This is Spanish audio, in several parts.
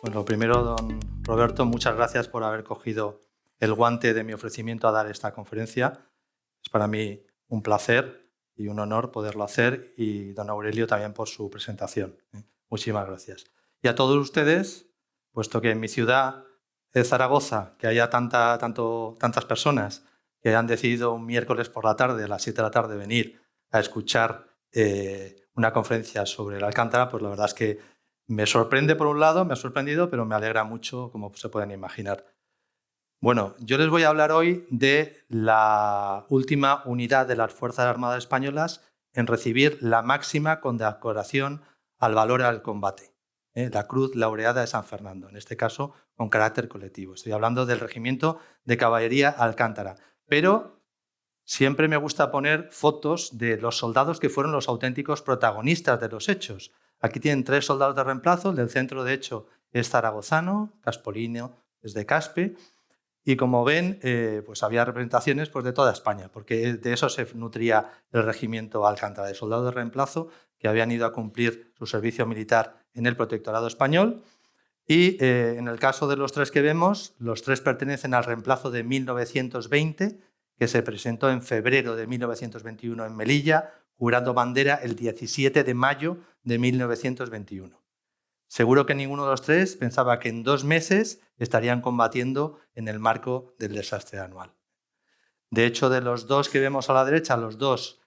Bueno, lo primero, don Roberto, muchas gracias por haber cogido el guante de mi ofrecimiento a dar esta conferencia. Es para mí un placer y un honor poderlo hacer, y don Aurelio también por su presentación. Muchísimas gracias. Y a todos ustedes, puesto que en mi ciudad de Zaragoza, que haya tantas personas que han decidido un miércoles por la tarde, a las 7 de la tarde, venir a escuchar una conferencia sobre el Alcántara, pues la verdad es que me sorprende por un lado, me ha sorprendido, pero me alegra mucho, como se pueden imaginar. Bueno, yo les voy a hablar hoy de la última unidad de las Fuerzas Armadas Españolas en recibir la máxima condecoración al valor al combate, la Cruz Laureada de San Fernando, en este caso con carácter colectivo. Estoy hablando del Regimiento de Caballería Alcántara, pero siempre me gusta poner fotos de los soldados que fueron los auténticos protagonistas de los hechos. Aquí tienen 3 soldados de reemplazo, el del centro de hecho es zaragozano, Caspolino es de Caspe, y como ven, pues había representaciones pues, de toda España, porque de eso se nutría el regimiento Alcántara, de soldados de reemplazo que habían ido a cumplir su servicio militar en el Protectorado Español. Y en el caso de los 3 que vemos, los 3 pertenecen al reemplazo de 1920, que se presentó en febrero de 1921 en Melilla, jurando bandera el 17 de mayo de 1921. Seguro que ninguno de los 3 pensaba que en 2 meses estarían combatiendo en el marco del desastre anual. De hecho, de los 2 que vemos a la derecha, los 2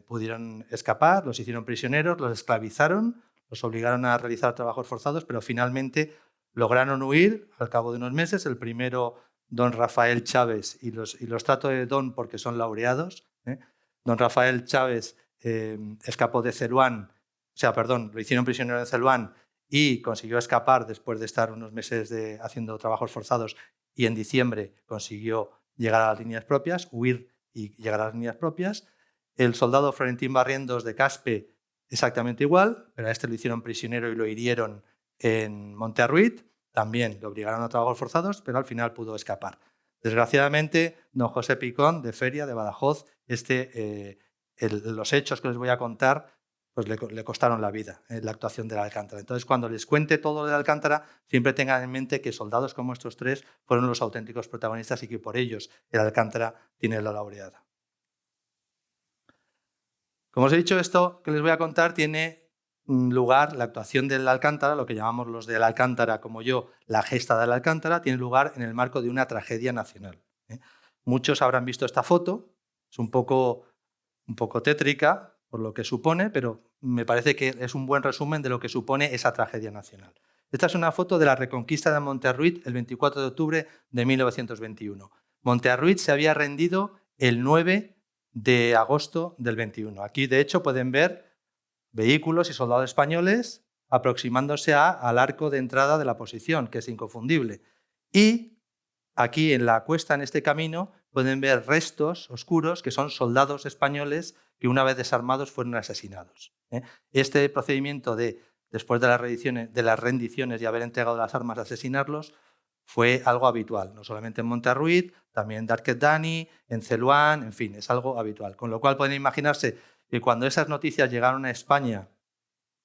pudieron escapar, los hicieron prisioneros, los esclavizaron, los obligaron a realizar trabajos forzados, pero finalmente lograron huir al cabo de unos meses. El primero, don Rafael Chávez, y los trato de don porque son laureados. Don Rafael Chávez escapó de Celuán, lo hicieron prisionero en Celuán y consiguió escapar después de estar unos meses haciendo trabajos forzados, y en diciembre consiguió llegar a las líneas propias, huir y llegar a las líneas propias. El soldado Florentín Barrientos de Caspe, exactamente igual, pero a este lo hicieron prisionero y lo hirieron en Montearruit. También lo obligaron a trabajos forzados, pero al final pudo escapar. Desgraciadamente, don José Picón, de Feria, de Badajoz, los hechos que les voy a contar pues le costaron la vida, la actuación del Alcántara. Entonces, cuando les cuente todo del Alcántara, siempre tengan en mente que soldados como estos 3 fueron los auténticos protagonistas y que por ellos el Alcántara tiene la laureada. Como os he dicho, esto que les voy a contar tiene lugar, la actuación del Alcántara, lo que llamamos los del Alcántara como yo, la gesta del Alcántara, tiene lugar en el marco de una tragedia nacional. Muchos habrán visto esta foto, es un poco tétrica por lo que supone, pero me parece que es un buen resumen de lo que supone esa tragedia nacional. Esta es una foto de la reconquista de Montearruit el 24 de octubre de 1921. Montearruit se había rendido el 9 de agosto del 21. Aquí, de hecho, pueden ver vehículos y soldados españoles aproximándose al arco de entrada de la posición, que es inconfundible. Y aquí en la cuesta, en este camino, pueden ver restos oscuros que son soldados españoles que una vez desarmados fueron asesinados. Este procedimiento después de las rendiciones y haber entregado las armas, asesinarlos, fue algo habitual, no solamente en Montearruit, también en Darquet-Dany, en Celuán, en fin, es algo habitual. Con lo cual pueden imaginarse que cuando esas noticias llegaron a España,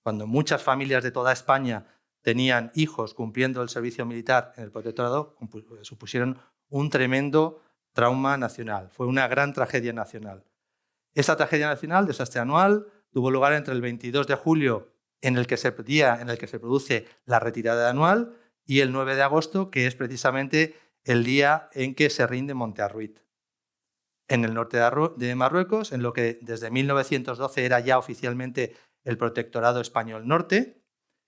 cuando muchas familias de toda España tenían hijos cumpliendo el servicio militar en el Protectorado, supusieron un tremendo trauma nacional. Fue una gran tragedia nacional. Esta tragedia nacional, desastre anual, tuvo lugar entre el 22 de julio, día en el que se produce la retirada anual, y el 9 de agosto, que es precisamente el día en que se rinde Montearruit, en el norte de Marruecos, en lo que desde 1912 era ya oficialmente el Protectorado Español Norte,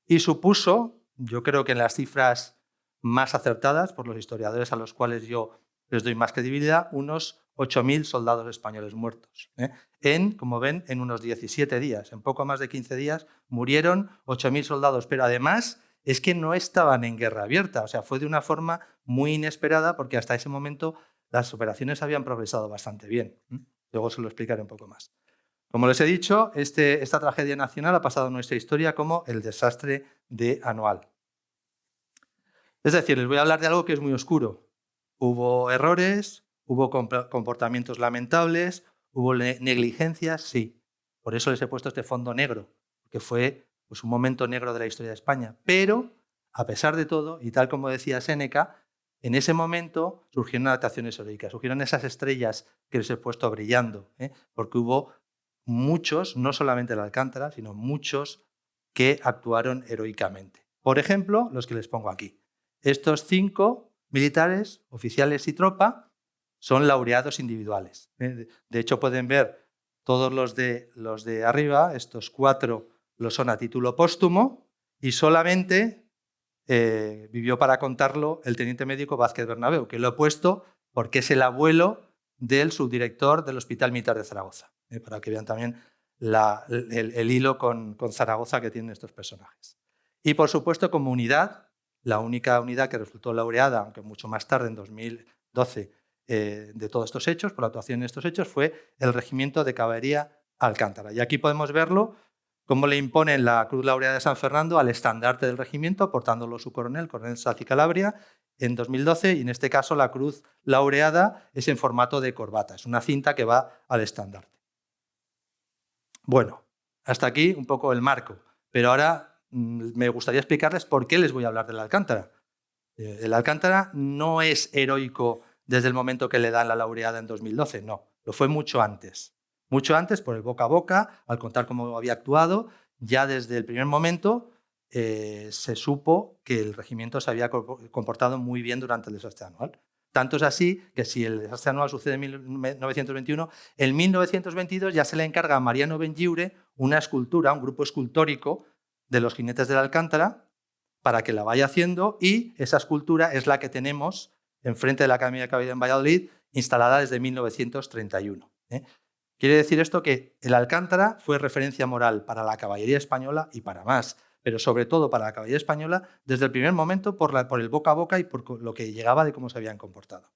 y supuso, yo creo que en las cifras más acertadas por los historiadores a los cuales yo les doy más credibilidad, unos 8.000 soldados españoles muertos. Como ven, en unos 17 días, en poco más de 15 días, murieron 8.000 soldados, pero además es que no estaban en guerra abierta, o sea, fue de una forma muy inesperada, porque hasta ese momento las operaciones habían progresado bastante bien. Luego se lo explicaré un poco más. Como les he dicho, esta tragedia nacional ha pasado en nuestra historia como el desastre anual. Es decir, les voy a hablar de algo que es muy oscuro. Hubo errores, hubo comportamientos lamentables, hubo negligencias, sí. Por eso les he puesto este fondo negro, que fue un momento negro de la historia de España. Pero a pesar de todo, y tal como decía Séneca, en ese momento surgieron adaptaciones heroicas, surgieron esas estrellas que les he puesto brillando, porque hubo muchos, no solamente el Alcántara, sino muchos que actuaron heroicamente. Por ejemplo, los que les pongo aquí. Estos 5 militares, oficiales y tropa, son laureados individuales. De hecho, pueden ver todos los de arriba, estos 4 lo son a título póstumo, y solamente vivió para contarlo el teniente médico Vázquez Bernabeu, que lo he puesto porque es el abuelo del subdirector del Hospital Militar de Zaragoza, para que vean también el hilo con Zaragoza que tienen estos personajes. Y por supuesto, como unidad, la única unidad que resultó laureada, aunque mucho más tarde, en 2012, de todos estos hechos, por la actuación en estos hechos, fue el Regimiento de Caballería Alcántara. Y aquí podemos verlo, cómo le imponen la Cruz Laureada de San Fernando al estandarte del regimiento, portándolo su coronel Saci Calabria, en 2012, y en este caso la Cruz Laureada es en formato de corbata, es una cinta que va al estandarte. Bueno, hasta aquí un poco el marco, pero ahora me gustaría explicarles por qué les voy a hablar del Alcántara. El Alcántara no es heroico desde el momento que le dan la laureada en 2012, no, lo fue mucho antes. Mucho antes, por el boca a boca, al contar cómo había actuado, ya desde el primer momento se supo que el regimiento se había comportado muy bien durante el desastre anual. Tanto es así que si el desastre anual sucede en 1921, en 1922 ya se le encarga a Mariano Benlliure una escultura, un grupo escultórico de los jinetes del Alcántara, para que la vaya haciendo, y esa escultura es la que tenemos enfrente de la Academia de Caballería en Valladolid, instalada desde 1931. Quiere decir esto que el Alcántara fue referencia moral para la caballería española y para más, pero sobre todo para la caballería española desde el primer momento por el boca a boca y por lo que llegaba de cómo se habían comportado.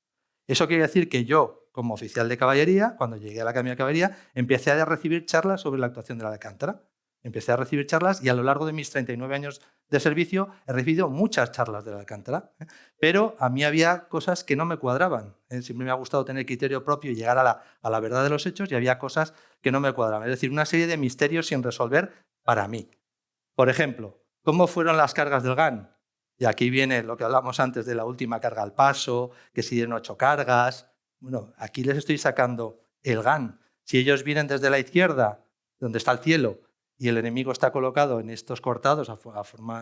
Eso quiere decir que yo, como oficial de caballería, cuando llegué a la Academia de Caballería, empecé a recibir charlas sobre la actuación del Alcántara. Empecé a recibir charlas y a lo largo de mis 39 años de servicio he recibido muchas charlas del Alcántara, pero a mí había cosas que no me cuadraban. Siempre me ha gustado tener criterio propio y llegar a la verdad de los hechos, y había cosas que no me cuadraban. Es decir, una serie de misterios sin resolver para mí. Por ejemplo, ¿cómo fueron las cargas del GAN? Y aquí viene lo que hablamos antes de la última carga al paso, que si dieron 8 cargas. Bueno, aquí les estoy sacando el GAN. Si ellos vienen desde la izquierda, donde está el cielo, y el enemigo está colocado en estos cortados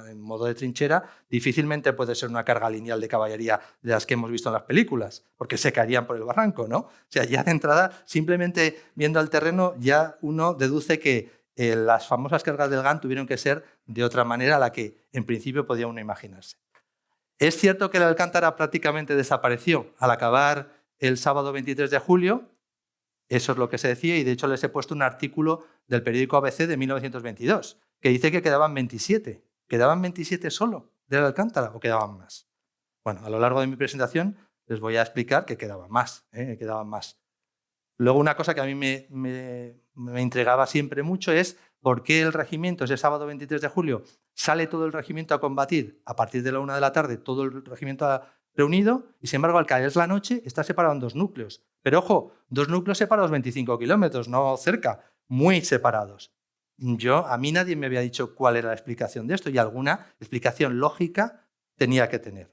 en modo de trinchera, difícilmente puede ser una carga lineal de caballería de las que hemos visto en las películas, porque se caerían por el barranco, ¿no? O sea, ya de entrada, simplemente viendo el terreno, ya uno deduce que las famosas cargas del GAN tuvieron que ser de otra manera a la que en principio podía uno imaginarse. Es cierto que el Alcántara prácticamente desapareció al acabar el sábado 23 de julio, eso es lo que se decía, y de hecho les he puesto un artículo del periódico ABC de 1922, que dice que quedaban 27. ¿Quedaban 27 solo del Alcántara o quedaban más? Bueno, a lo largo de mi presentación les voy a explicar que quedaban más, quedaban más. Luego, una cosa que a mí me intrigaba siempre mucho es por qué el regimiento, ese sábado 23 de julio, sale todo el regimiento a combatir a partir de la 1 de la tarde, todo el regimiento reunido, y sin embargo, al caer la noche, está separado en 2 núcleos. Pero ojo, 2 núcleos separados 25 kilómetros, no cerca, muy separados. A mí nadie me había dicho cuál era la explicación de esto, y alguna explicación lógica tenía que tener.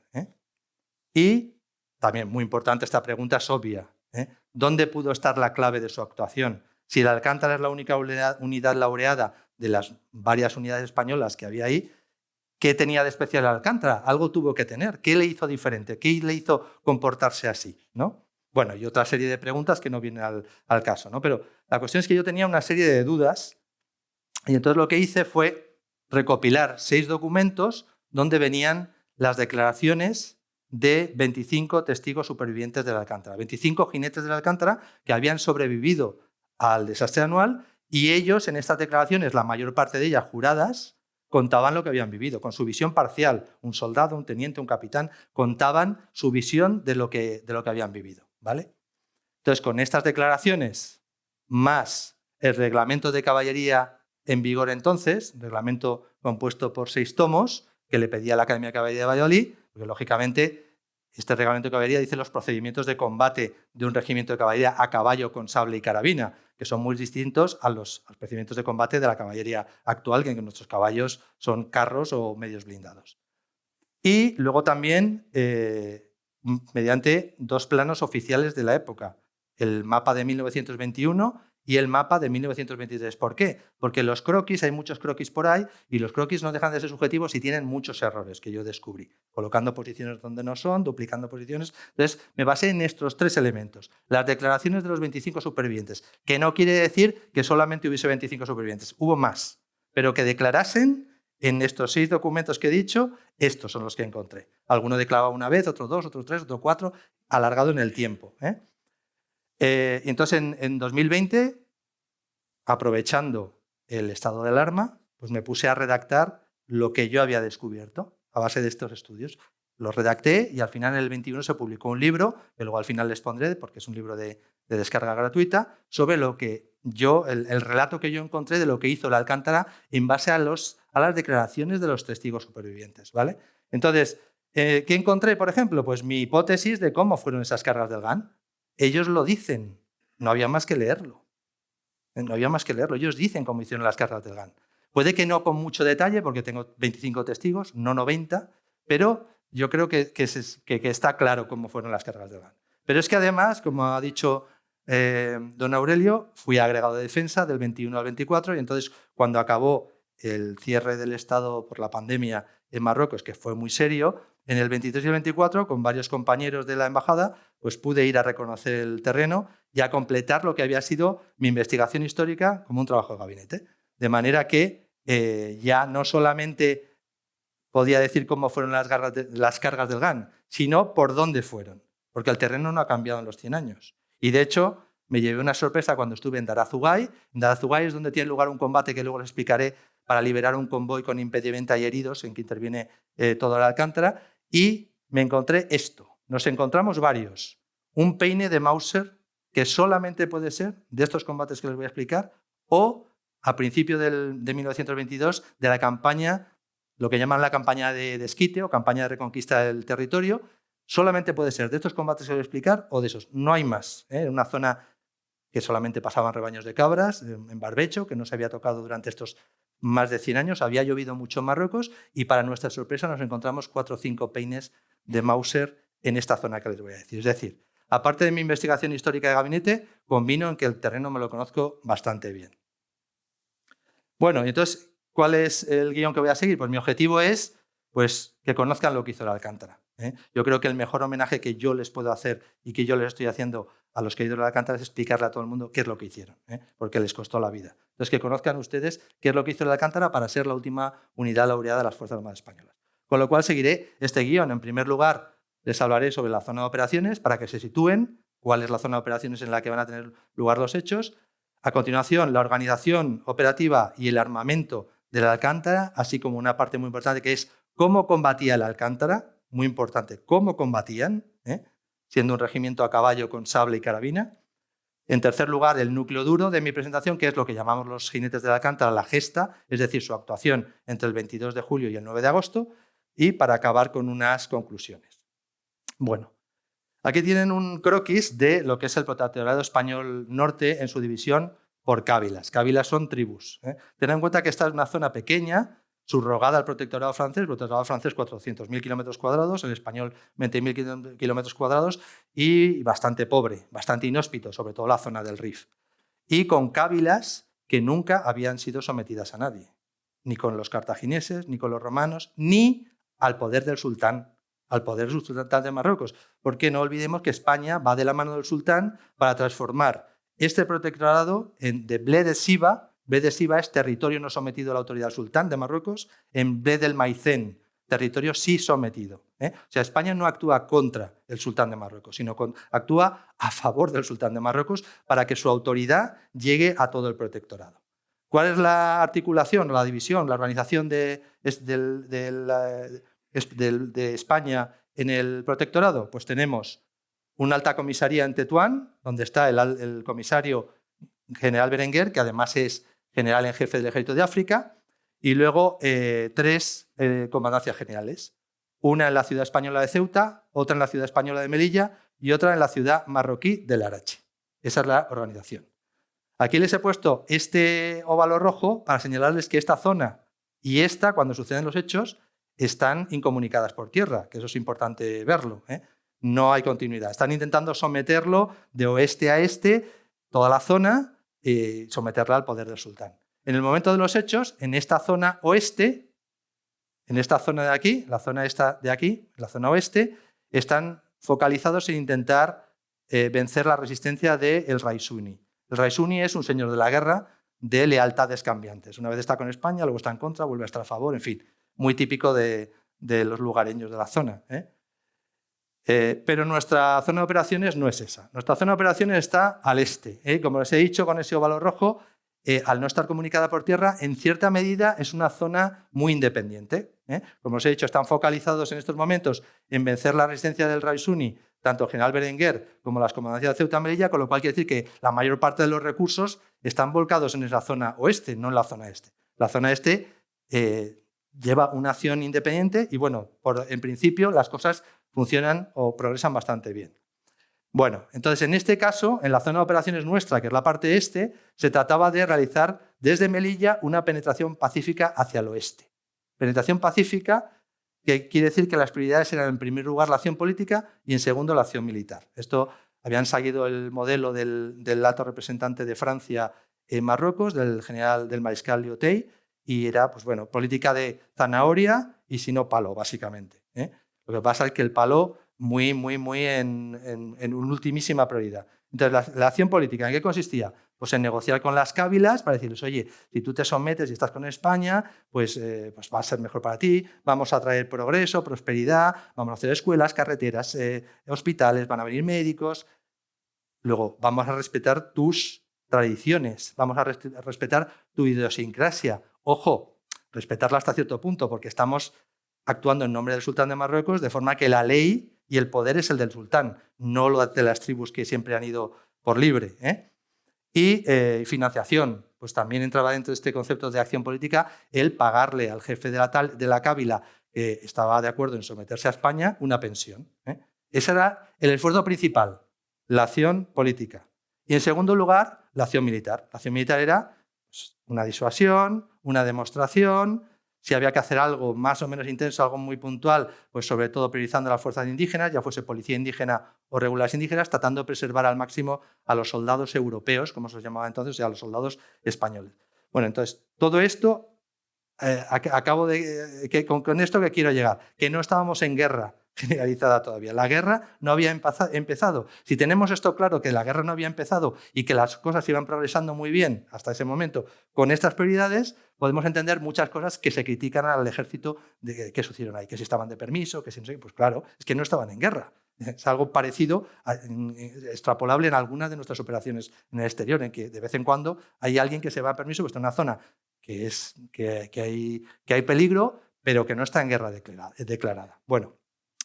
Y también, muy importante, esta pregunta es obvia. ¿Dónde pudo estar la clave de su actuación? Si el Alcántara es la única unidad laureada de las varias unidades españolas que había ahí, ¿qué tenía de especial el Alcántara? Algo tuvo que tener. ¿Qué le hizo diferente? ¿Qué le hizo comportarse así? ¿No? Bueno, y otra serie de preguntas que no vienen al caso, ¿no? Pero la cuestión es que yo tenía una serie de dudas, y entonces lo que hice fue recopilar 6 documentos donde venían las declaraciones de 25 testigos supervivientes del Alcántara, 25 jinetes del Alcántara que habían sobrevivido al desastre anual, y ellos en estas declaraciones, la mayor parte de ellas juradas, contaban lo que habían vivido, con su visión parcial. Un soldado, un teniente, un capitán, contaban su visión de lo que habían vivido, ¿vale? Entonces, con estas declaraciones, más el reglamento de caballería en vigor entonces, reglamento compuesto por 6 tomos, que le pedía a la Academia de Caballería de Valladolid, porque lógicamente este reglamento de caballería dice los procedimientos de combate de un regimiento de caballería a caballo con sable y carabina, que son muy distintos a los procedimientos de combate de la caballería actual, que nuestros caballos son carros o medios blindados. Y luego también mediante 2 planos oficiales de la época, el mapa de 1921 y el mapa de 1923. ¿Por qué? Porque los croquis, hay muchos croquis por ahí, y los croquis no dejan de ser subjetivos y tienen muchos errores que yo descubrí, colocando posiciones donde no son, duplicando posiciones. Entonces, me basé en estos 3 elementos. Las declaraciones de los 25 supervivientes, que no quiere decir que solamente hubiese 25 supervivientes, hubo más, pero que declarasen en estos 6 documentos que he dicho, estos son los que encontré. Alguno declaraba una vez, otro 2, otro 3, otro 4, alargado en el tiempo. Entonces, en 2020, aprovechando el estado de alarma, pues me puse a redactar lo que yo había descubierto a base de estos estudios. Los redacté y al final, en el 21, se publicó un libro, que luego al final les pondré, porque es un libro de descarga gratuita, sobre lo que yo, el relato que yo encontré de lo que hizo la Alcántara en base a las declaraciones de los testigos supervivientes, ¿vale? Entonces, ¿qué encontré, por ejemplo? Pues mi hipótesis de cómo fueron esas cargas del GAN. Ellos lo dicen, no había más que leerlo. No había más que leerlo. Ellos dicen cómo hicieron las cargas del GAN. Puede que no con mucho detalle, porque tengo 25 testigos, no 90, pero yo creo que está claro cómo fueron las cargas del GAN. Pero es que además, como ha dicho don Aurelio, fui agregado de defensa del 21 al 24, y entonces, cuando acabó el cierre del Estado por la pandemia en Marruecos, que fue muy serio, en el 23 y el 24, con varios compañeros de la embajada, pues pude ir a reconocer el terreno y a completar lo que había sido mi investigación histórica como un trabajo de gabinete. De manera que ya no solamente podía decir cómo fueron las cargas del GAN, sino por dónde fueron, porque el terreno no ha cambiado en los 100 años. Y de hecho, me llevé una sorpresa cuando estuve en Dar Azugay. En Dar Azugay es donde tiene lugar un combate que luego les explicaré, para liberar un convoy con impedimenta y heridos, en que interviene toda la Alcántara, y me encontré esto. Nos encontramos varios. Un peine de Mauser, que solamente puede ser de estos combates que les voy a explicar, o a principio de 1922, de la campaña, lo que llaman la campaña de desquite o campaña de reconquista del territorio. Solamente puede ser de estos combates que voy a explicar o de esos. No hay más. En una zona que solamente pasaban rebaños de cabras, en barbecho, que no se había tocado durante estos más de 100 años. Había llovido mucho en Marruecos y, para nuestra sorpresa, nos encontramos 4 o 5 peines de Mauser en esta zona que les voy a decir. Es decir, aparte de mi investigación histórica de gabinete, combino en que el terreno me lo conozco bastante bien. Bueno, entonces, ¿cuál es el guión que voy a seguir? Pues mi objetivo es que conozcan lo que hizo la Alcántara. Yo creo que el mejor homenaje que yo les puedo hacer y que yo les estoy haciendo a los que han ido a la Alcántara es explicarle a todo el mundo qué es lo que hicieron, porque les costó la vida. Entonces, que conozcan ustedes qué es lo que hizo la Alcántara para ser la última unidad laureada de las Fuerzas Armadas Españolas. Con lo cual, seguiré este guión. En primer lugar, les hablaré sobre la zona de operaciones para que se sitúen, cuál es la zona de operaciones en la que van a tener lugar los hechos. A continuación, la organización operativa y el armamento de la Alcántara, así como una parte muy importante que es cómo combatía la Alcántara, muy importante, cómo combatían, siendo un regimiento a caballo con sable y carabina. En tercer lugar, el núcleo duro de mi presentación, que es lo que llamamos los jinetes de la Alcántara, la gesta, es decir, su actuación entre el 22 de julio y el 9 de agosto, y para acabar con unas conclusiones. Bueno, aquí tienen un croquis de lo que es el Protectorado Español Norte en su división por cávilas. Cávilas son tribus. Tened en cuenta que esta es una zona pequeña, subrogada al Protectorado Francés. El Protectorado Francés, 400.000 kilómetros cuadrados, el español, 20.000 kilómetros cuadrados, y bastante pobre, bastante inhóspito, sobre todo la zona del Rif. Y con cávilas que nunca habían sido sometidas a nadie, ni con los cartagineses, ni con los romanos, ni al poder del sultán de Marruecos, porque no olvidemos que España va de la mano del sultán para transformar este protectorado de Bled de Siba. Bled de Siba es territorio no sometido a la autoridad del sultán de Marruecos, en Bled del Maicén, territorio sí sometido. O sea, España no actúa contra el sultán de Marruecos, sino actúa a favor del sultán de Marruecos para que su autoridad llegue a todo el protectorado. ¿Cuál es la articulación, la división, la organización de España en el protectorado? Pues tenemos una alta comisaría en Tetuán, donde está el comisario general Berenguer, que además es general en jefe del Ejército de África, y luego 3 comandancias generales. Una en la ciudad española de Ceuta, otra en la ciudad española de Melilla y otra en la ciudad marroquí de Larache. Esa es la organización. Aquí les he puesto este óvalo rojo para señalarles que esta zona y esta, cuando suceden los hechos, están incomunicadas por tierra, que eso es importante verlo, ¿eh? No hay continuidad. Están intentando someterlo de oeste a este, toda la zona, y someterla al poder del sultán. En el momento de los hechos, en esta zona oeste, en esta zona de aquí, la zona esta de aquí, la zona oeste, están focalizados en intentar vencer la resistencia del Raisuni. El Raisuni es un señor de la guerra de lealtades cambiantes. Una vez está con España, luego está en contra, vuelve a estar a favor, en fin, muy típico de los lugareños de la zona, ¿eh? Pero nuestra zona de operaciones no es esa. Nuestra zona de operaciones está al este, ¿eh? Como les he dicho, con ese óvalo rojo, al no estar comunicada por tierra, en cierta medida es una zona muy independiente, ¿eh? Como os he dicho, están focalizados en estos momentos en vencer la resistencia del Raisuni, tanto el general Berenguer como las comandancias de Ceuta y Melilla, con lo cual quiere decir que la mayor parte de los recursos están volcados en esa zona oeste, no en la zona este. La zona este lleva una acción independiente y, bueno, en principio las cosas funcionan o progresan bastante bien. Bueno, entonces en este caso, en la zona de operaciones nuestra, que es la parte este, se trataba de realizar desde Melilla una penetración pacífica hacia el oeste. Penetración pacífica que quiere decir que las prioridades eran en primer lugar la acción política y en segundo la acción militar. Esto habían seguido el modelo del alto representante de Francia en Marruecos, del mariscal Lyautey, y era, pues bueno, política de zanahoria y si no palo, básicamente, ¿eh? Lo que pasa es que el palo muy en ultimísima prioridad. Entonces, la acción política, ¿en qué consistía? Pues en negociar con las cábilas para decirles, oye, si tú te sometes y estás con España, pues va a ser mejor para ti, vamos a traer progreso, prosperidad, vamos a hacer escuelas, carreteras, hospitales, van a venir médicos. Luego, vamos a respetar tus tradiciones, vamos a respetar tu idiosincrasia. Ojo, respetarla hasta cierto punto, porque estamos actuando en nombre del sultán de Marruecos, de forma que la ley y el poder es el del sultán, no lo de las tribus que siempre han ido por libre, ¿eh? Y financiación, pues también entraba dentro de este concepto de acción política el pagarle al jefe de la cábila que estaba de acuerdo en someterse a España una pensión, ¿eh? Ese era el esfuerzo principal, la acción política. Y en segundo lugar, la acción militar. La acción militar era pues, una disuasión, una demostración. Si había que hacer algo más o menos intenso, algo muy puntual, pues sobre todo priorizando las fuerzas indígenas, ya fuese policía indígena o regulares indígenas, tratando de preservar al máximo a los soldados europeos, como se los llamaba entonces, y a los soldados españoles. Bueno, entonces, todo esto, con esto que quiero llegar, que no estábamos en guerra generalizada todavía. La guerra no había empezado. Si tenemos esto claro, que la guerra no había empezado y que las cosas iban progresando muy bien hasta ese momento con estas prioridades, podemos entender muchas cosas que se critican al ejército de que sucedieron ahí, que si estaban de permiso, que si no sé, pues claro, es que no estaban en guerra. Es algo parecido, extrapolable en algunas de nuestras operaciones en el exterior, en que de vez en cuando hay alguien que se va a permiso, que está en una zona que hay peligro, pero que no está en guerra declarada. Bueno,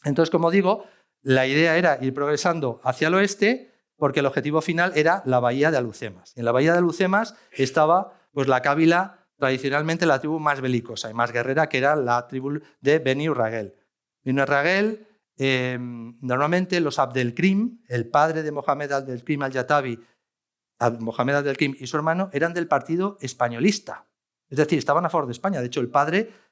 entonces, como digo, la idea era ir progresando hacia el oeste porque el objetivo final era la bahía de Alhucemas. En la bahía de Alhucemas estaba pues, la cábila, tradicionalmente la tribu más belicosa y más guerrera, que era la tribu de Beni Urragel. Beni Urragel, normalmente los Abdelkrim, el padre de Mohamed Abdelkrim al-Yatabi, Mohamed Abdelkrim y su hermano, eran del partido españolista. Es decir, estaban a favor de España. De hecho, el padre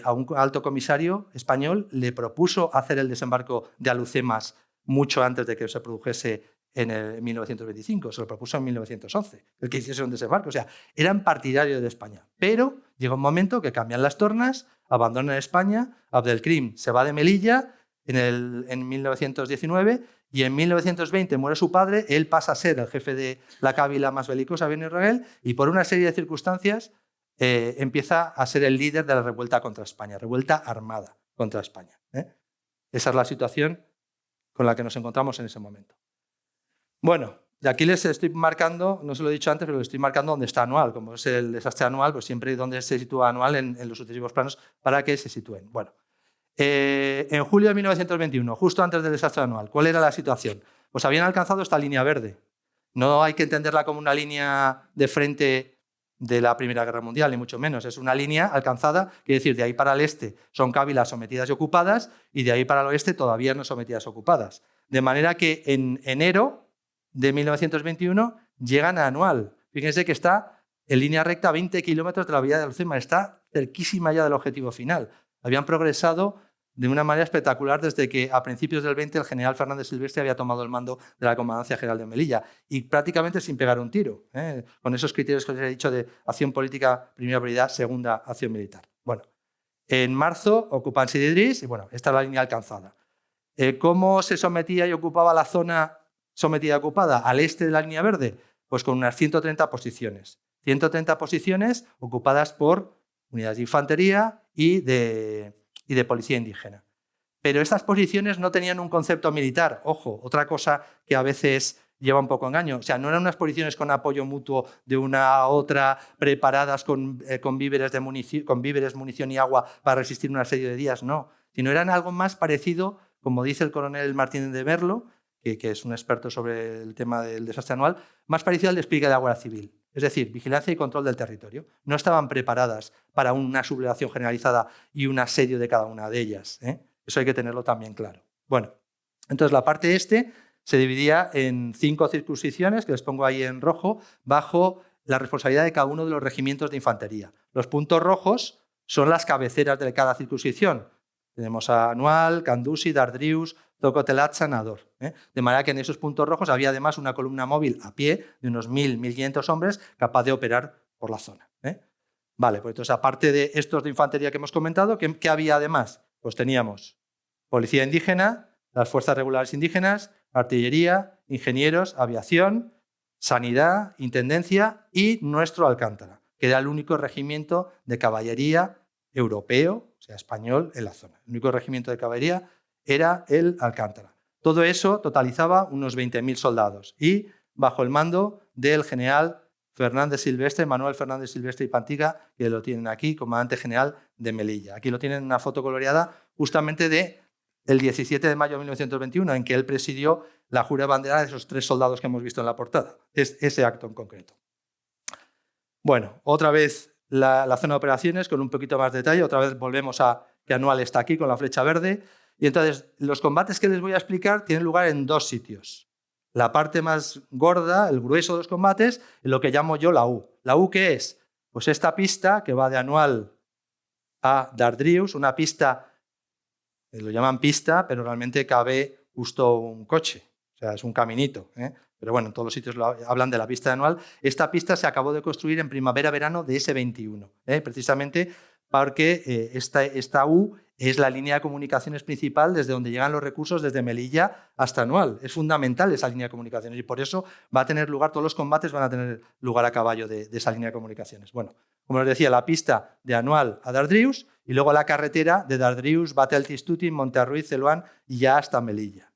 a un alto comisario español le propuso hacer el desembarco de Alhucemas mucho antes de que se produjese en 1925. Se lo propuso en 1911, el que hiciese un desembarco. O sea, eran partidarios de España. Pero llega un momento que cambian las tornas, abandonan España, Abdelkrim se va de Melilla en 1919 y en 1920 muere su padre, él pasa a ser el jefe de la cábila más belicosa, Beni Urragel, y por una serie de circunstancias empieza a ser el líder de la revuelta contra España, revuelta armada contra España, ¿eh? Esa es la situación con la que nos encontramos en ese momento. Bueno, y aquí les estoy marcando, no se lo he dicho antes, pero les estoy marcando dónde está anual. Como es el desastre anual, pues siempre donde se sitúa anual en los sucesivos planos para que se sitúen. Bueno, en julio de 1921, justo antes del desastre anual, ¿cuál era la situación? Pues habían alcanzado esta línea verde. No hay que entenderla como una línea de frente de la Primera Guerra Mundial, ni mucho menos. Es una línea alcanzada, quiere decir, de ahí para el este son cábilas sometidas y ocupadas, y de ahí para el oeste todavía no sometidas y ocupadas. De manera que en enero de 1921 llegan a Anual. Fíjense que está en línea recta a 20 kilómetros de la bahía de Alhucemas, está cerquísima ya del objetivo final. Habían progresado de una manera espectacular desde que a principios del 20 el general Fernández Silvestre había tomado el mando de la Comandancia General de Melilla y prácticamente sin pegar un tiro, con esos criterios que os he dicho de acción política, primera prioridad, segunda acción militar. Bueno, en marzo ocupan Sidi Idris y bueno, esta es la línea alcanzada. ¿Cómo se sometía y ocupaba la zona sometida y ocupada al este de la línea verde? Pues con unas 130 posiciones. 130 posiciones ocupadas por unidades de infantería y de policía indígena. Pero estas posiciones no tenían un concepto militar. Ojo, otra cosa que a veces lleva un poco engaño. O sea, no eran unas posiciones con apoyo mutuo de una a otra, preparadas con víveres, munición y agua para resistir un asedio de días, no. Sino eran algo más parecido, como dice el coronel Martínez de Merlo, que es un experto sobre el tema del desastre anual, más parecido al despliegue de la Guardia Civil. Es decir, vigilancia y control del territorio. No estaban preparadas para una sublevación generalizada y un asedio de cada una de ellas. Eso hay que tenerlo también claro. Bueno, entonces la parte este se dividía en 5 circunscripciones, que les pongo ahí en rojo, bajo la responsabilidad de cada uno de los regimientos de infantería. Los puntos rojos son las cabeceras de cada circunscripción. Tenemos a Anual, Candusi, Dardrius, Zocotelatza, Nador. De manera que en esos puntos rojos había además una columna móvil a pie de unos 1.000-1.500 hombres capaz de operar por la zona. Vale, pues entonces aparte de estos de infantería que hemos comentado, ¿qué había además? Pues teníamos policía indígena, las fuerzas regulares indígenas, artillería, ingenieros, aviación, sanidad, intendencia y nuestro Alcántara, que era el único regimiento de caballería europeo, o sea, español, en la zona. El único regimiento de caballería era el Alcántara. Todo eso totalizaba unos 20.000 soldados y bajo el mando del general Fernández Silvestre, Manuel Fernández Silvestre y Pantiga, que lo tienen aquí, comandante general de Melilla. Aquí lo tienen en una foto coloreada justamente del 17 de mayo de 1921, en que él presidió la jura de bandera de esos 3 soldados que hemos visto en la portada. Es ese acto en concreto. Bueno, otra vez la zona de operaciones con un poquito más de detalle. Otra vez volvemos a que Anual está aquí con la flecha verde. Y entonces los combates que les voy a explicar tienen lugar en 2 sitios. La parte más gorda, el grueso de los combates, es lo que llamo yo la U. ¿La U qué es? Pues esta pista que va de Anual a Dardrius, una pista, lo llaman pista, pero realmente cabe justo un coche, o sea, es un caminito. Pero bueno, en todos los sitios hablan de la pista de Anual. Esta pista se acabó de construir en primavera-verano de ese 21, precisamente porque esta U es la línea de comunicaciones principal desde donde llegan los recursos desde Melilla hasta Anual. Es fundamental esa línea de comunicaciones y por eso va a tener lugar, todos los combates van a tener lugar a caballo de esa línea de comunicaciones. Bueno, como os decía, la pista de Anual a Dardrius y luego la carretera de Dardrius, Bateltistutin, Monterruiz, Celuán y ya hasta Melilla.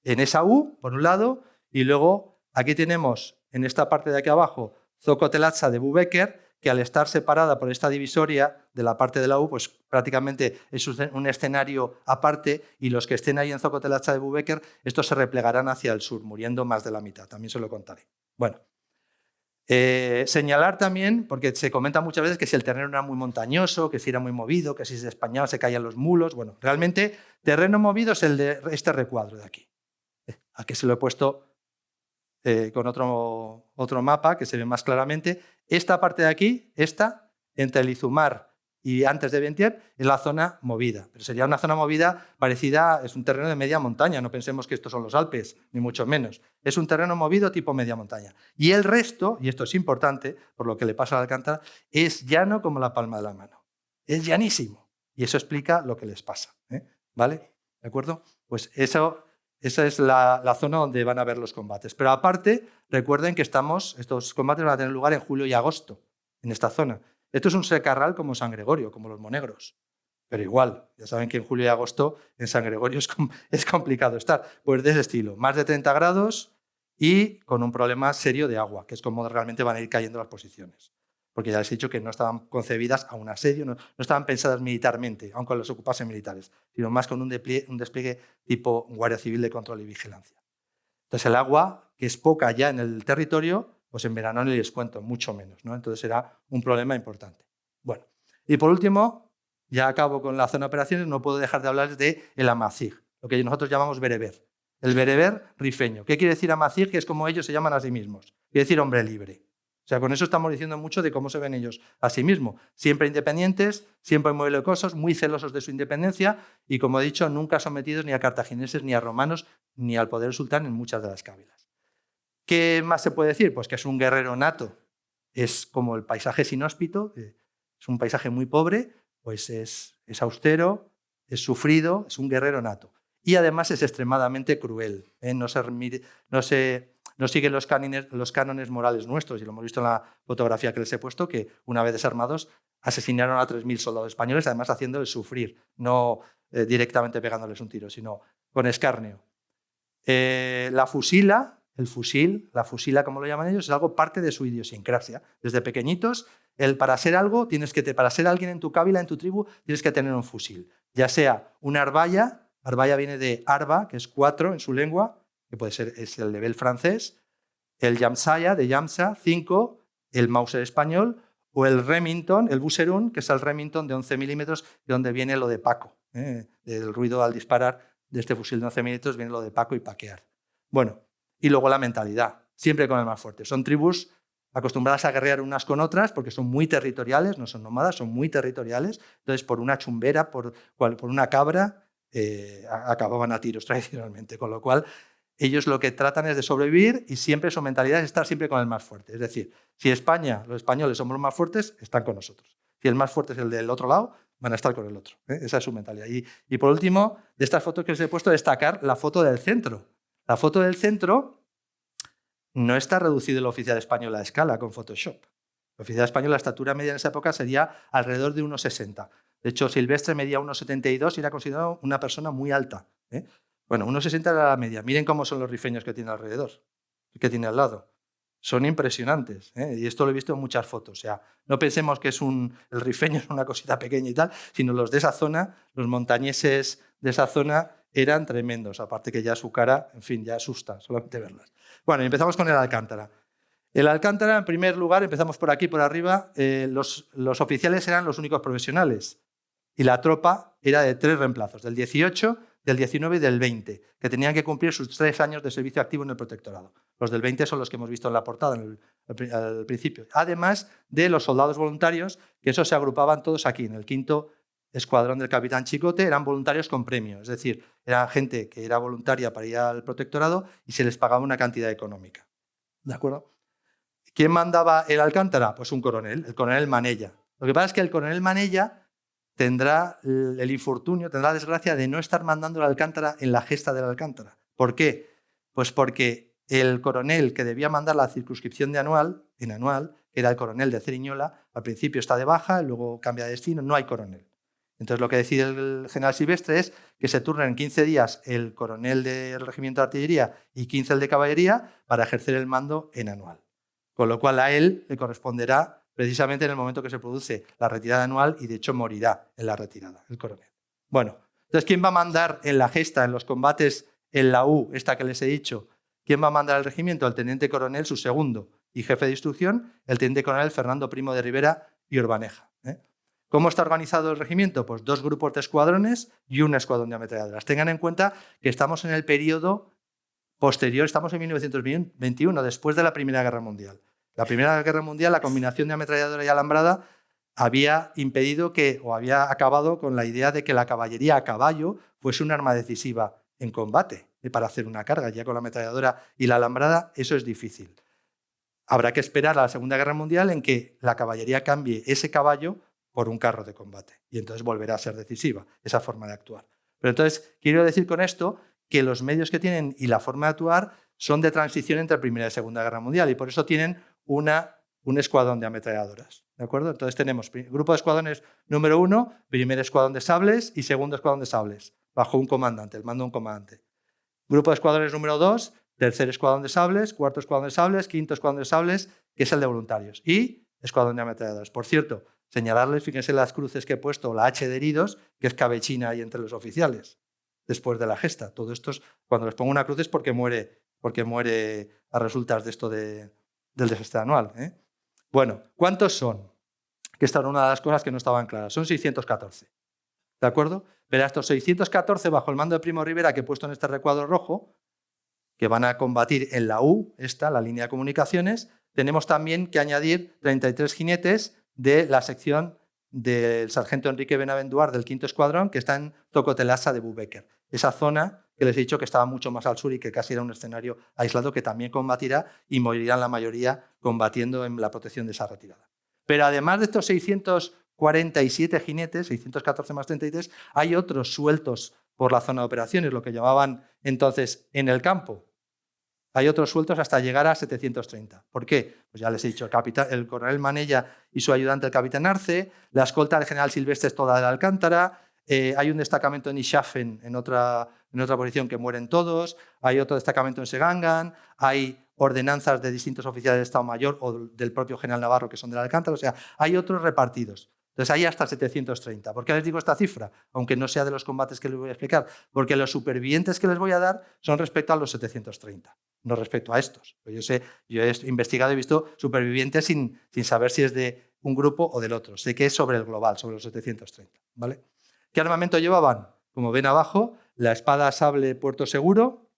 En esa U, por un lado, y luego aquí tenemos en esta parte de aquí abajo Zocotelatza de Bübeker, que al estar separada por esta divisoria de la parte de la U, pues prácticamente es un escenario aparte y los que estén ahí en Zocotelatza de Bübeker, estos se replegarán hacia el sur, muriendo más de la mitad. También se lo contaré. Bueno, señalar también, porque se comenta muchas veces que si el terreno era muy montañoso, que si era muy movido, que si se despañaba se caían los mulos. Bueno, realmente terreno movido es el de este recuadro de aquí. Aquí se lo he puesto con otro mapa que se ve más claramente. Esta parte de aquí, entre el Izumar y antes de Ventier, es la zona movida. Pero sería una zona movida parecida, es un terreno de media montaña, no pensemos que estos son los Alpes, ni mucho menos. Es un terreno movido tipo media montaña. Y el resto, y esto es importante, por lo que le pasa al Alcántara, es llano como la palma de la mano. Es llanísimo. Y eso explica lo que les pasa. ¿Vale? ¿De acuerdo? Pues esa es la zona donde van a haber los combates. Pero aparte, recuerden que estos combates van a tener lugar en julio y agosto, en esta zona. Esto es un secarral como San Gregorio, como los Monegros. Pero igual, ya saben que en julio y agosto en San Gregorio es complicado estar. Pues de ese estilo, más de 30 grados y con un problema serio de agua, que es como realmente van a ir cayendo las posiciones. Porque ya les he dicho que no estaban concebidas a un asedio, no estaban pensadas militarmente, aunque los ocupasen militares, sino más con un despliegue tipo Guardia Civil de control y vigilancia. Entonces el agua, que es poca ya en el territorio, pues en verano no les cuento, mucho menos, ¿no? Entonces era un problema importante. Bueno, y por último, ya acabo con la zona de operaciones, no puedo dejar de hablarles del amazigh, lo que nosotros llamamos bereber. El bereber rifeño. ¿Qué quiere decir amazigh? Que es como ellos se llaman a sí mismos. Quiere decir hombre libre. O sea, con eso estamos diciendo mucho de cómo se ven ellos a sí mismos. Siempre independientes, siempre muy belicosos, muy celosos de su independencia y, como he dicho, nunca sometidos ni a cartagineses, ni a romanos, ni al poder sultán en muchas de las cábilas. ¿Qué más se puede decir? Pues que es un guerrero nato. Es como el paisaje es inhóspito, es un paisaje muy pobre, pues es austero, es sufrido, es un guerrero nato. Y además es extremadamente cruel. No sigue los cánones morales nuestros, y lo hemos visto en la fotografía que les he puesto, que una vez desarmados asesinaron a 3.000 soldados españoles, además haciéndoles sufrir, no directamente pegándoles un tiro, sino con escarnio. La fusila, la fusila como lo llaman ellos, es algo parte de su idiosincrasia. Desde pequeñitos, para ser algo, para ser alguien en tu cábila, en tu tribu, tienes que tener un fusil. Ya sea una arballa viene de arba, que es 4 en su lengua, que es el level francés, el yamsaya, de yamsa, 5, el Mauser español, o el Remington, el Buserun, que es el Remington de 11 milímetros, de donde viene lo de Paco. El ruido al disparar de este fusil de 11 milímetros viene lo de Paco y paquear. Bueno, y luego la mentalidad, siempre con el más fuerte. Son tribus acostumbradas a guerrear unas con otras porque son muy territoriales, no son nómadas, son muy territoriales. Entonces, por una chumbera, por una cabra, acababan a tiros tradicionalmente. Con lo cual, ellos lo que tratan es de sobrevivir y siempre su mentalidad es estar siempre con el más fuerte. Es decir, si España, los españoles somos los más fuertes, están con nosotros. Si el más fuerte es el del otro lado, van a estar con el otro. Esa es su mentalidad. Y por último, de estas fotos que os he puesto, destacar la foto del centro. La foto del centro no está reducido el oficial español a escala con Photoshop. El oficial español, la estatura media en esa época sería alrededor de 1,60. De hecho, Silvestre medía 1,72 y era considerado una persona muy alta. Bueno, 1,60 era la media. Miren cómo son los rifeños que tiene alrededor, que tiene al lado. Son impresionantes. Y esto lo he visto en muchas fotos. O sea, no pensemos que el rifeño es una cosita pequeña y tal, sino los de esa zona, los montañeses de esa zona eran tremendos. Aparte que ya su cara, en fin, ya asusta solamente verlas. Bueno, y empezamos con el Alcántara. El Alcántara, en primer lugar, empezamos por aquí, por arriba, los oficiales eran los únicos profesionales y la tropa era de 3 reemplazos, del 18, del 19 y del 20, que tenían que cumplir sus 3 años de servicio activo en el protectorado. Los del 20 son los que hemos visto en la portada al principio. Además de los soldados voluntarios, que esos se agrupaban todos aquí, en el 5º escuadrón del capitán Chicote, eran voluntarios con premio, es decir, era gente que era voluntaria para ir al protectorado y se les pagaba una cantidad económica. ¿De acuerdo? ¿Quién mandaba el Alcántara? Pues un coronel, el coronel Manella. Lo que pasa es que el coronel Manella tendrá el infortunio, tendrá la desgracia de no estar mandando el Alcántara en la gesta del Alcántara. ¿Por qué? Pues porque el coronel que debía mandar la circunscripción en anual, que era el coronel de Ceriñola, al principio está de baja, luego cambia de destino, no hay coronel. Entonces lo que decide el general Silvestre es que se turnen en 15 días el coronel del regimiento de artillería y 15 el de caballería para ejercer el mando en anual. Con lo cual a él le corresponderá precisamente en el momento que se produce la retirada anual y de hecho morirá en la retirada, el coronel. Bueno, entonces ¿quién va a mandar en la gesta, en los combates en la U, esta que les he dicho? ¿Quién va a mandar al regimiento? El teniente coronel, su segundo y jefe de instrucción, el teniente coronel Fernando Primo de Rivera y Urbaneja. ¿Cómo está organizado el regimiento? Pues 2 grupos de escuadrones y un escuadrón de ametralladoras. Tengan en cuenta que estamos en el periodo posterior, estamos en 1921, después de la Primera Guerra Mundial. La Primera Guerra Mundial, la combinación de ametralladora y alambrada había impedido o había acabado con la idea de que la caballería a caballo fuese un arma decisiva en combate para hacer una carga. Ya con la ametralladora y la alambrada eso es difícil. Habrá que esperar a la Segunda Guerra Mundial en que la caballería cambie ese caballo por un carro de combate y entonces volverá a ser decisiva esa forma de actuar. Pero entonces quiero decir con esto que los medios que tienen y la forma de actuar son de transición entre Primera y Segunda Guerra Mundial y por eso tienen un escuadrón de ametralladoras. ¿De acuerdo? Entonces tenemos grupo de escuadrones número 1, primer escuadrón de sables y segundo escuadrón de sables, bajo un comandante, el mando de un comandante. Grupo de escuadrones número 2, tercer escuadrón de sables, cuarto escuadrón de sables, quinto escuadrón de sables, que es el de voluntarios. Y escuadrón de ametralladoras. Por cierto, señalarles, fíjense las cruces que he puesto, la H de heridos, que es cabechina ahí entre los oficiales, después de la gesta. Todo esto es, cuando les pongo una cruz es porque muere a resultas de esto del desastre anual. Bueno, ¿cuántos son? Que esta era una de las cosas que no estaban claras. Son 614. ¿De acuerdo? Pero a estos 614, bajo el mando de Primo Rivera, que he puesto en este recuadro rojo, que van a combatir en la U, la línea de comunicaciones, tenemos también que añadir 33 jinetes de la sección del sargento Enrique Benavenduart del 5º Escuadrón, que está en Zocotelasa de Bübecker. Esa zona que les he dicho que estaba mucho más al sur y que casi era un escenario aislado, que también combatirá y morirán la mayoría combatiendo en la protección de esa retirada. Pero además de estos 647 jinetes, 614 más 33, hay otros sueltos por la zona de operaciones, lo que llamaban entonces en el campo. Hay otros sueltos hasta llegar a 730. ¿Por qué? Pues ya les he dicho, el coronel Manella y su ayudante, el capitán Arce, la escolta del general Silvestre es toda de Alcántara, hay un destacamento en Ishafen, en otra posición, que mueren todos, hay otro destacamento en Segangan, hay ordenanzas de distintos oficiales de Estado Mayor o del propio general Navarro que son de Alcántara, o sea, hay otros repartidos. Entonces hay hasta 730. ¿Por qué les digo esta cifra? Aunque no sea de los combates que les voy a explicar, porque los supervivientes que les voy a dar son respecto a los 730, no respecto a estos. Pues yo he investigado y he visto supervivientes sin saber si es de un grupo o del otro. Sé que es sobre el global, sobre los 730. ¿Vale? ¿Qué armamento llevaban? Como ven abajo, la espada sable Puerto Seguro,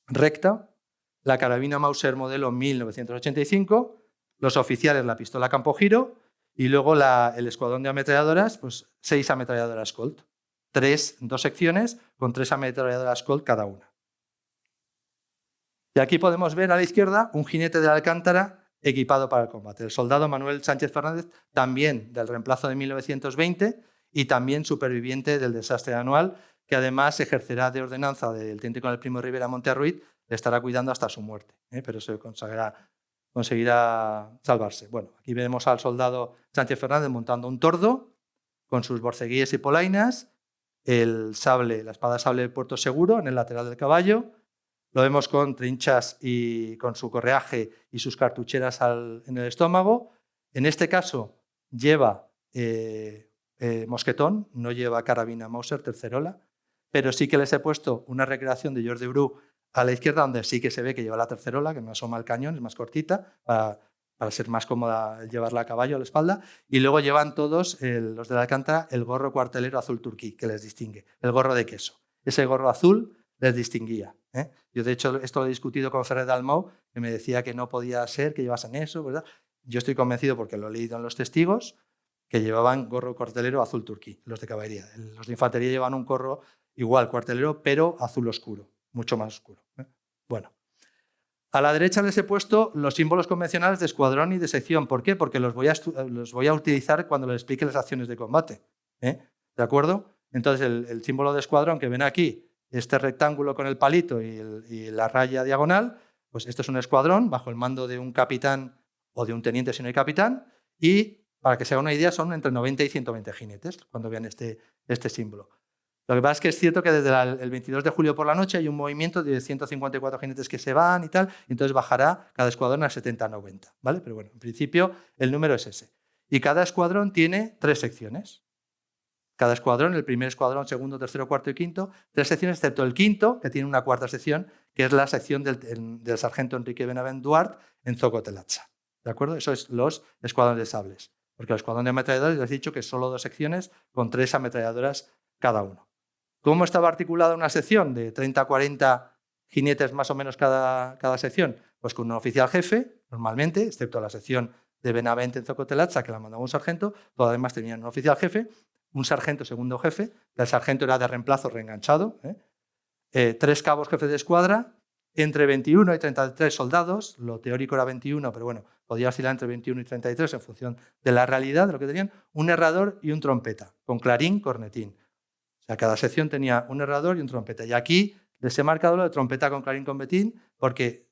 recta, la carabina Mauser modelo 1985, los oficiales la pistola Campogiro y luego el escuadrón de ametralladoras, pues 6 ametralladoras Colt. 2 secciones con 3 ametralladoras Colt cada una. Y aquí podemos ver a la izquierda un jinete de Alcántara equipado para el combate. El soldado Manuel Sánchez Fernández, también del reemplazo de 1920 y también superviviente del desastre anual, que además ejercerá de ordenanza del teniente coronel Primo Rivera Montearruiz, le estará cuidando hasta su muerte, pero se conseguirá salvarse. Bueno, aquí vemos al soldado Sánchez Fernández montando un tordo con sus borceguíes y polainas, la espada sable de Puerto Seguro en el lateral del caballo. Lo vemos con trinchas y con su correaje y sus cartucheras en el estómago. En este caso lleva mosquetón, no lleva carabina Mauser tercerola, pero sí que les he puesto una recreación de George de Bru a la izquierda, donde sí que se ve que lleva la tercerola, que no asoma el cañón, es más cortita, para ser más cómoda llevarla a caballo a la espalda. Y luego llevan todos, los de la Alcántara, el gorro cuartelero azul turquí, que les distingue, el gorro de queso. Ese gorro azul les distinguía. Yo, de hecho, esto lo he discutido con Ferrer Dalmau, que me decía que no podía ser que llevasen eso, ¿verdad? Yo estoy convencido, porque lo he leído en los testigos, que llevaban gorro cuartelero azul turquí, los de caballería. Los de infantería llevan un gorro igual cuartelero, pero azul oscuro, mucho más oscuro. Bueno, a la derecha les he puesto los símbolos convencionales de escuadrón y de sección. ¿Por qué? Porque los voy a utilizar cuando les explique las acciones de combate. ¿De acuerdo? Entonces, el símbolo de escuadrón que ven aquí, este rectángulo con el palito y la raya diagonal, pues esto es un escuadrón bajo el mando de un capitán o de un teniente si no hay capitán, y para que se haga una idea son entre 90 y 120 jinetes cuando vean este símbolo. Lo que pasa es que es cierto que desde el 22 de julio por la noche hay un movimiento de 154 jinetes que se van y tal, y entonces bajará cada escuadrón a 70-90, ¿vale? Pero bueno, en principio el número es ese. Y cada escuadrón tiene 3 secciones. Cada escuadrón, el primer escuadrón, segundo, tercero, cuarto y quinto, 3 secciones, excepto el quinto, que tiene una 4ª sección, que es la sección del sargento Enrique Benavenduart en Zocotelazza. ¿De acuerdo? Eso es los escuadrones de sables. Porque el escuadrón de ametralladoras les he dicho que es solo 2 secciones con 3 ametralladoras cada uno. ¿Cómo estaba articulada una sección de 30 a 40 jinetes más o menos cada sección? Pues con un oficial jefe, normalmente, excepto la sección de Benavente en Zocotelazza, que la mandaba un sargento, todos además tenían un oficial jefe, un sargento segundo jefe, el sargento era de reemplazo reenganchado, 3 cabos jefes de escuadra, entre 21 y 33 soldados, lo teórico era 21, pero bueno, podía oscilar entre 21 y 33 en función de la realidad, de lo que tenían, un herrador y un trompeta, con clarín, cornetín. O sea, cada sección tenía un herrador y un trompeta. Y aquí les he marcado lo de trompeta con clarín cornetín porque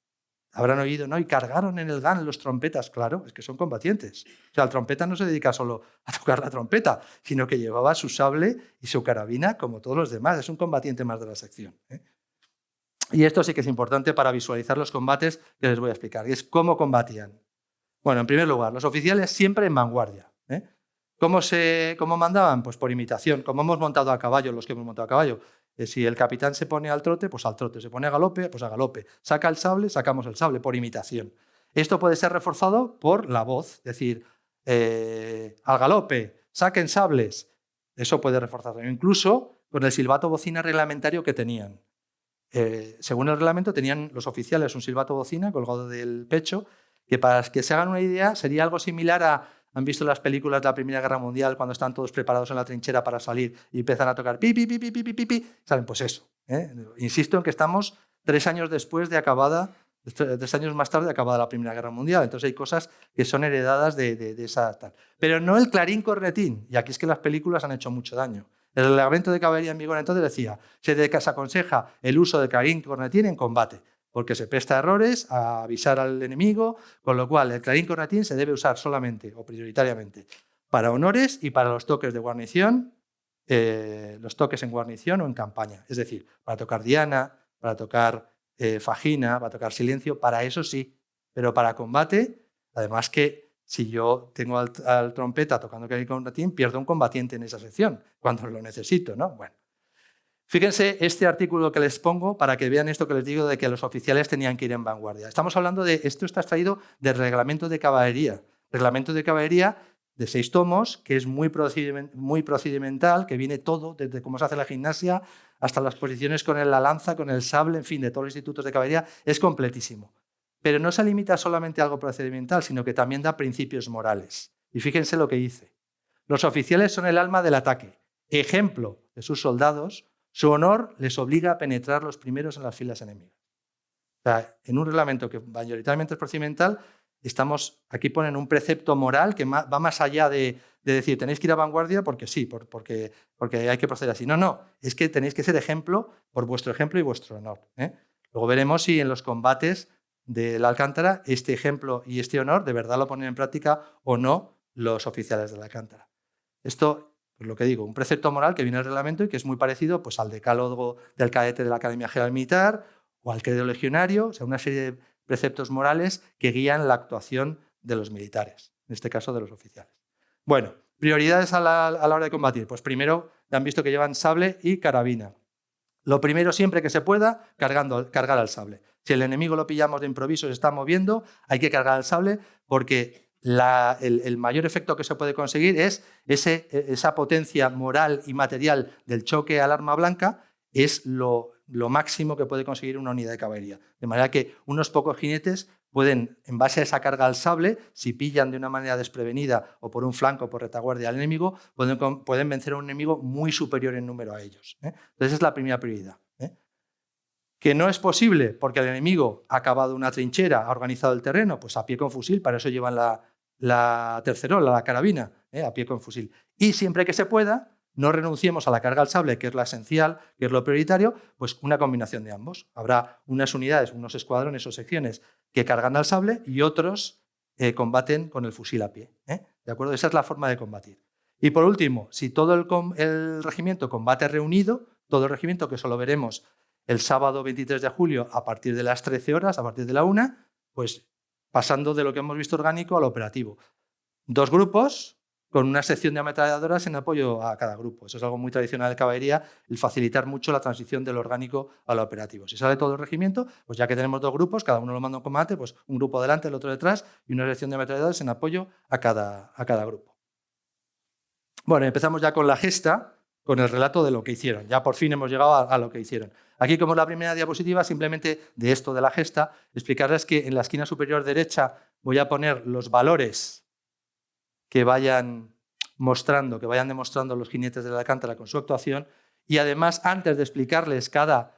habrán oído, ¿no? Y cargaron en el GAN los trompetas. Claro, es que son combatientes. O sea, el trompeta no se dedica solo a tocar la trompeta, sino que llevaba su sable y su carabina como todos los demás. Es un combatiente más de la sección. Y esto sí que es importante para visualizar los combates que les voy a explicar. Y es cómo combatían. Bueno, en primer lugar, los oficiales siempre en vanguardia. ¿Cómo mandaban? Pues por imitación. Como hemos montado a caballo, los que hemos montado a caballo. Si el capitán se pone al trote, pues al trote. Se pone a galope, pues a galope. Saca el sable, sacamos el sable, por imitación. Esto puede ser reforzado por la voz. Es decir, al galope, saquen sables. Eso puede reforzarlo. Incluso con el silbato bocina reglamentario que tenían. Según el reglamento, tenían los oficiales un silbato bocina colgado del pecho que para que se hagan una idea sería algo similar a, ¿han visto las películas de la Primera Guerra Mundial cuando están todos preparados en la trinchera para salir y empiezan a tocar pi, pi, pi, pi, pi, pi, pi, pi? ¿Saben? Pues eso. Insisto en que estamos 3 años después de acabada, 3 años más tarde de acabada la Primera Guerra Mundial. Entonces hay cosas que son heredadas de esa tal. Pero no el clarín cornetín. Y aquí es que las películas han hecho mucho daño. El reglamento de caballería en vigor entonces decía, se desaconseja el uso de clarín cornetín en combate, porque se presta a errores, a avisar al enemigo, con lo cual el clarín cornetín se debe usar solamente o prioritariamente para honores y para los toques de guarnición, los toques en guarnición o en campaña. Es decir, para tocar diana, para tocar fajina, para tocar silencio, para eso sí, pero para combate, además que si yo tengo al trompeta tocando clarín cornetín, pierdo un combatiente en esa sección, cuando lo necesito, ¿no? Bueno. Fíjense este artículo que les pongo para que vean esto que les digo de que los oficiales tenían que ir en vanguardia. Estamos hablando de, esto está extraído del reglamento de caballería. Reglamento de caballería de 6 tomos, que es muy procedimental, que viene todo, desde cómo se hace la gimnasia hasta las posiciones con la lanza, con el sable, en fin, de todos los institutos de caballería, es completísimo. Pero no se limita solamente a algo procedimental, sino que también da principios morales. Y fíjense lo que dice. Los oficiales son el alma del ataque. Ejemplo de sus soldados, su honor les obliga a penetrar los primeros en las filas enemigas. O sea, en un reglamento que mayoritariamente es procedimental, aquí ponen un precepto moral que va más allá de decir tenéis que ir a vanguardia porque sí, porque hay que proceder así. No, es que tenéis que ser ejemplo por vuestro ejemplo y vuestro honor. Luego veremos si en los combates de la Alcántara este ejemplo y este honor de verdad lo ponen en práctica o no los oficiales de la Alcántara. Esto, pues lo que digo, un precepto moral que viene del reglamento y que es muy parecido pues, al decálogo del cadete de la Academia General Militar o al credo legionario, o sea, una serie de preceptos morales que guían la actuación de los militares, en este caso de los oficiales. Bueno, prioridades a la hora de combatir. Pues primero, ya han visto que llevan sable y carabina. Lo primero, siempre que se pueda, cargar al sable. Si el enemigo lo pillamos de improviso, se está moviendo, hay que cargar al sable porque el mayor efecto que se puede conseguir es esa potencia moral y material del choque al arma blanca, es lo máximo que puede conseguir una unidad de caballería. De manera que unos pocos jinetes pueden, en base a esa carga al sable, si pillan de una manera desprevenida o por un flanco o por retaguardia al enemigo, pueden vencer a un enemigo muy superior en número a ellos. Entonces esa es la primera prioridad. Que no es posible porque el enemigo ha cavado una trinchera, ha organizado el terreno, pues a pie con fusil, para eso llevan la tercerola, la carabina, a pie con fusil. Y siempre que se pueda, no renunciemos a la carga al sable, que es la esencial, que es lo prioritario, pues una combinación de ambos. Habrá unas unidades, unos escuadrones o secciones que cargan al sable y otros combaten con el fusil a pie. ¿De acuerdo? Esa es la forma de combatir. Y por último, si todo el regimiento combate reunido, todo el regimiento, que solo veremos el sábado 23 de julio a partir de las 13 horas, a partir de la 1, pues pasando de lo que hemos visto orgánico al operativo. 2 grupos con una sección de ametralladoras en apoyo a cada grupo. Eso es algo muy tradicional de caballería, el facilitar mucho la transición del orgánico al operativo. Si sale todo el regimiento, pues ya que tenemos 2 grupos, cada uno lo manda a un combate, pues un grupo delante, el otro detrás, y una sección de ametralladoras en apoyo a cada grupo. Bueno, empezamos ya con la gesta, con el relato de lo que hicieron. Ya por fin hemos llegado a lo que hicieron. Aquí, como es la primera diapositiva, simplemente de esto de la gesta, explicarles que en la esquina superior derecha voy a poner los valores que vayan demostrando los jinetes de la Alcántara con su actuación, y además, antes de explicarles cada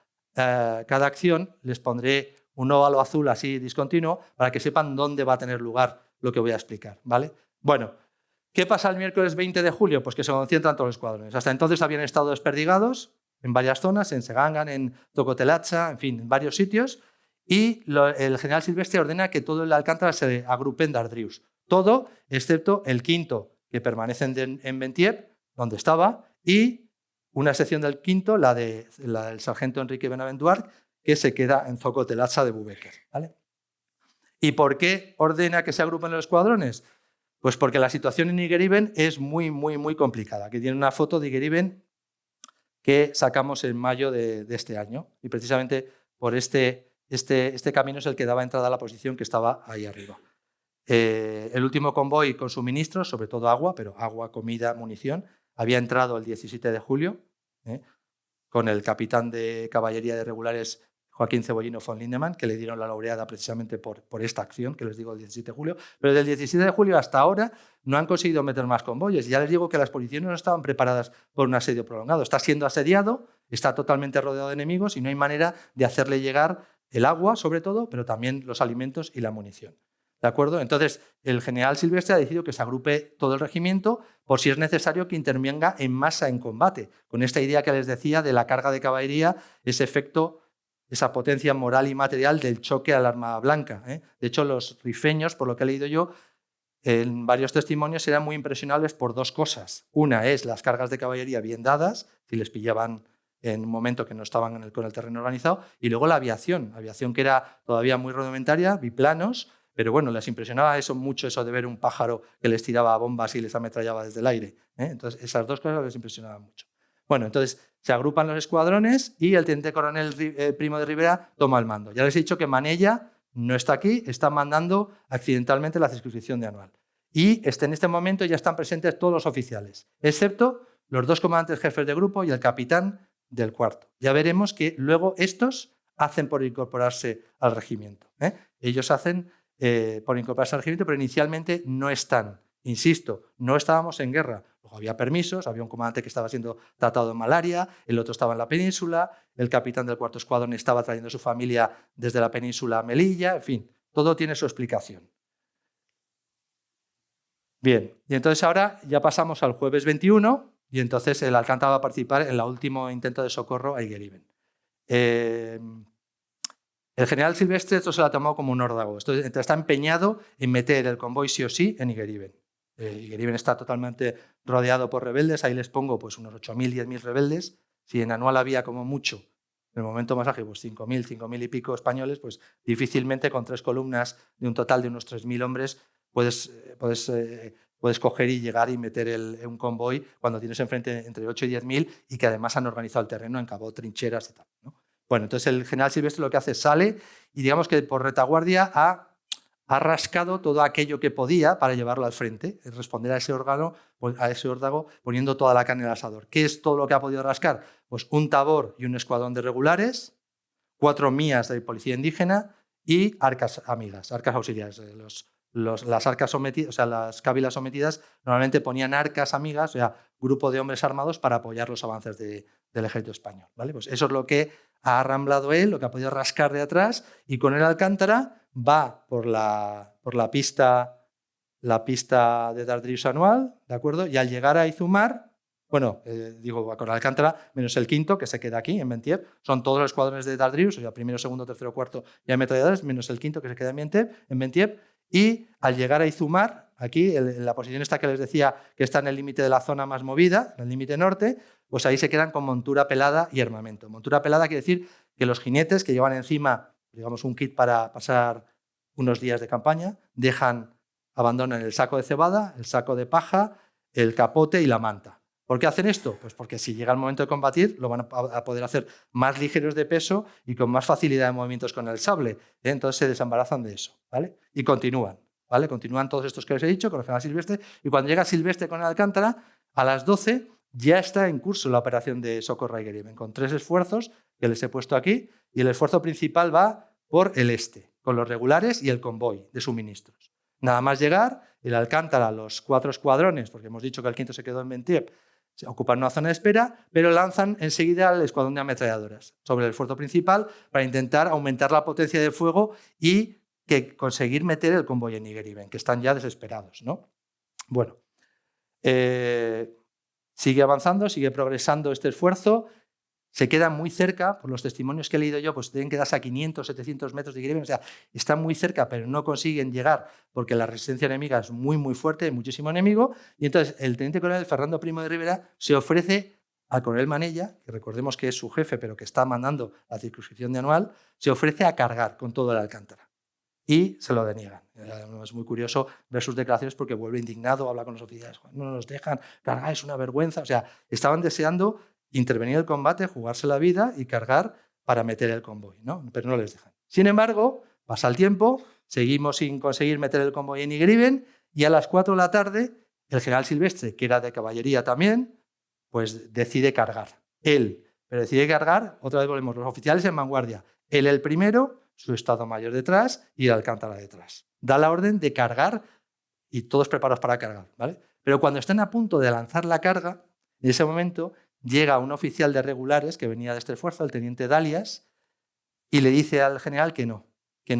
acción, les pondré un óvalo azul así discontinuo para que sepan dónde va a tener lugar lo que voy a explicar, ¿vale? Bueno, ¿qué pasa el miércoles 20 de julio? Pues que se concentran todos los escuadrones. Hasta entonces habían estado desperdigados en varias zonas, en Segangan, en Tocotelacha, en fin, en varios sitios, y el general Silvestre ordena que todo el Alcántara se agrupe en Dardrius. Todo, excepto el quinto, que permanece en Bentier, donde estaba, y una sección del quinto, la del sargento Enrique Benaventuart, que se queda en Zocotelacha de Bubecker, ¿vale? ¿Y por qué ordena que se agrupen los escuadrones? Pues porque la situación en Igeriben es muy, muy, muy complicada. Aquí tiene una foto de Igeriben que sacamos en mayo de este año, y precisamente por este camino es el que daba entrada a la posición que estaba ahí arriba. El último convoy con suministros, sobre todo agua, pero agua, comida, munición, había entrado el 17 de julio con el capitán de caballería de regulares Joaquín Cebollino von Lindemann, que le dieron la laureada precisamente por esta acción que les digo el 17 de julio. Pero desde el 17 de julio hasta ahora no han conseguido meter más convoyes. Y ya les digo que las posiciones no estaban preparadas por un asedio prolongado. Está siendo asediado, está totalmente rodeado de enemigos y no hay manera de hacerle llegar el agua, sobre todo, pero también los alimentos y la munición. ¿De acuerdo? Entonces, el general Silvestre ha decidido que se agrupe todo el regimiento por si es necesario que intervenga en masa en combate, con esta idea que les decía de la carga de caballería, ese efecto, esa potencia moral y material del choque a la armada blanca. De hecho, los rifeños, por lo que he leído yo, en varios testimonios eran muy impresionables por dos cosas. Una es las cargas de caballería bien dadas, si les pillaban en un momento que no estaban con el terreno organizado, y luego la aviación que era todavía muy rudimentaria, biplanos, pero bueno, les impresionaba mucho eso de ver un pájaro que les tiraba bombas y les ametrallaba desde el aire. Entonces, esas dos cosas les impresionaban mucho. Bueno, entonces se agrupan los escuadrones y el teniente coronel Primo de Rivera toma el mando. Ya les he dicho que Manella no está aquí, está mandando accidentalmente la circunscripción de Anual. Y en este momento ya están presentes todos los oficiales, excepto los dos comandantes jefes de grupo y el capitán del cuarto. Ya veremos que luego estos hacen por incorporarse al regimiento. Ellos hacen por incorporarse al regimiento, pero inicialmente no están. Insisto, no estábamos en guerra. Luego había permisos, había un comandante que estaba siendo tratado de malaria, el otro estaba en la península, el capitán del cuarto escuadrón estaba trayendo a su familia desde la península a Melilla, en fin, todo tiene su explicación. Bien, y entonces ahora ya pasamos al jueves 21 y entonces el Alcántara va a participar en el último intento de socorro a Igueriben. El general Silvestre esto se lo ha tomado como un órdago. Está empeñado en meter el convoy sí o sí en Igueriben. Igueriben está totalmente rodeado por rebeldes. Ahí les pongo pues, unos 8.000, 10.000 rebeldes. Si en Anual había como mucho, en el momento más ágil, pues 5.000, 5.000 y pico españoles, pues difícilmente con 3 columnas de un total de unos 3.000 hombres puedes coger y llegar y meter un convoy cuando tienes enfrente entre 8 y 10.000 y que además han organizado el terreno, encabó trincheras y tal, ¿no? Bueno, entonces el general Silvestre lo que hace sale y digamos que por retaguardia ha rascado todo aquello que podía para llevarlo al frente, responder a ese órdago poniendo toda la carne en el asador. ¿Qué es todo lo que ha podido rascar? Pues un tabor y un escuadrón de regulares, 4 mías de policía indígena y arcas amigas, arcas auxiliares. Las arcas sometidas, o sea, las cávilas sometidas normalmente ponían arcas amigas, o sea, grupo de hombres armados para apoyar los avances del ejército español. ¿Vale? Pues eso es lo que ha arramblado él, lo que ha podido rascar de atrás, y con el Alcántara va por la pista de Dardrius Anual, ¿de acuerdo? Y al llegar a Izumar, bueno, va con Alcántara, menos el quinto, que se queda aquí, en Mentiev, son todos los escuadrones de Dardrius, o sea, primero, segundo, tercero, cuarto y ametralladores, menos el quinto, que se queda en Mentiev, y al llegar a Izumar, aquí, en la posición esta que les decía que está en el límite de la zona más movida, en el límite norte, pues ahí se quedan con montura pelada y armamento. Montura pelada quiere decir que los jinetes que llevan encima, digamos, un kit para pasar unos días de campaña, abandonan el saco de cebada, el saco de paja, el capote y la manta. ¿Por qué hacen esto? Pues porque si llega el momento de combatir, lo van a poder hacer más ligeros de peso y con más facilidad de movimientos con el sable. Entonces se desembarazan de eso, ¿vale? Y continúan, ¿vale? Continúan todos estos que les he dicho con el general Silvestre, y cuando llega Silvestre con el Alcántara, a las 12 ya está en curso la operación de socorro a Igueriben, con 3 esfuerzos que les he puesto aquí, y el esfuerzo principal va por el este, con los regulares y el convoy de suministros. Nada más llegar, el Alcántara, los 4 escuadrones, porque hemos dicho que el quinto se quedó en Mentiev, se ocupan una zona de espera, pero lanzan enseguida al escuadrón de ametralladoras sobre el esfuerzo principal para intentar aumentar la potencia de fuego y conseguir meter el convoy en Igueriben, que están ya desesperados, ¿no? Bueno, sigue avanzando, sigue progresando este esfuerzo. Se queda muy cerca, por los testimonios que he leído yo, pues tienen que darse a 500, 700 metros de Igueriben, o sea, están muy cerca, pero no consiguen llegar porque la resistencia enemiga es muy, muy fuerte, hay muchísimo enemigo, y entonces el teniente coronel Fernando Primo de Rivera se ofrece al coronel Manella, que recordemos que es su jefe, pero que está mandando la circunscripción de Anual, se ofrece a cargar con todo el Alcántara. Y se lo deniegan. Es muy curioso ver sus declaraciones porque vuelve indignado, habla con los oficiales, no nos dejan cargar, es una vergüenza. O sea, estaban deseando intervenir el combate, jugarse la vida y cargar para meter el convoy, ¿no? Pero no les dejan. Sin embargo, pasa el tiempo, seguimos sin conseguir meter el convoy en Igueriben y a las 4 de la tarde el general Silvestre, que era de caballería también, pues decide cargar. Él, pero decide cargar, otra vez volvemos, los oficiales en vanguardia. Él el primero, su Estado Mayor detrás y el Alcántara detrás. Da la orden de cargar y todos preparados para cargar, ¿vale? Pero cuando están a punto de lanzar la carga, en ese momento llega un oficial de regulares que venía de este esfuerzo, el teniente Dalias, y le dice al general que no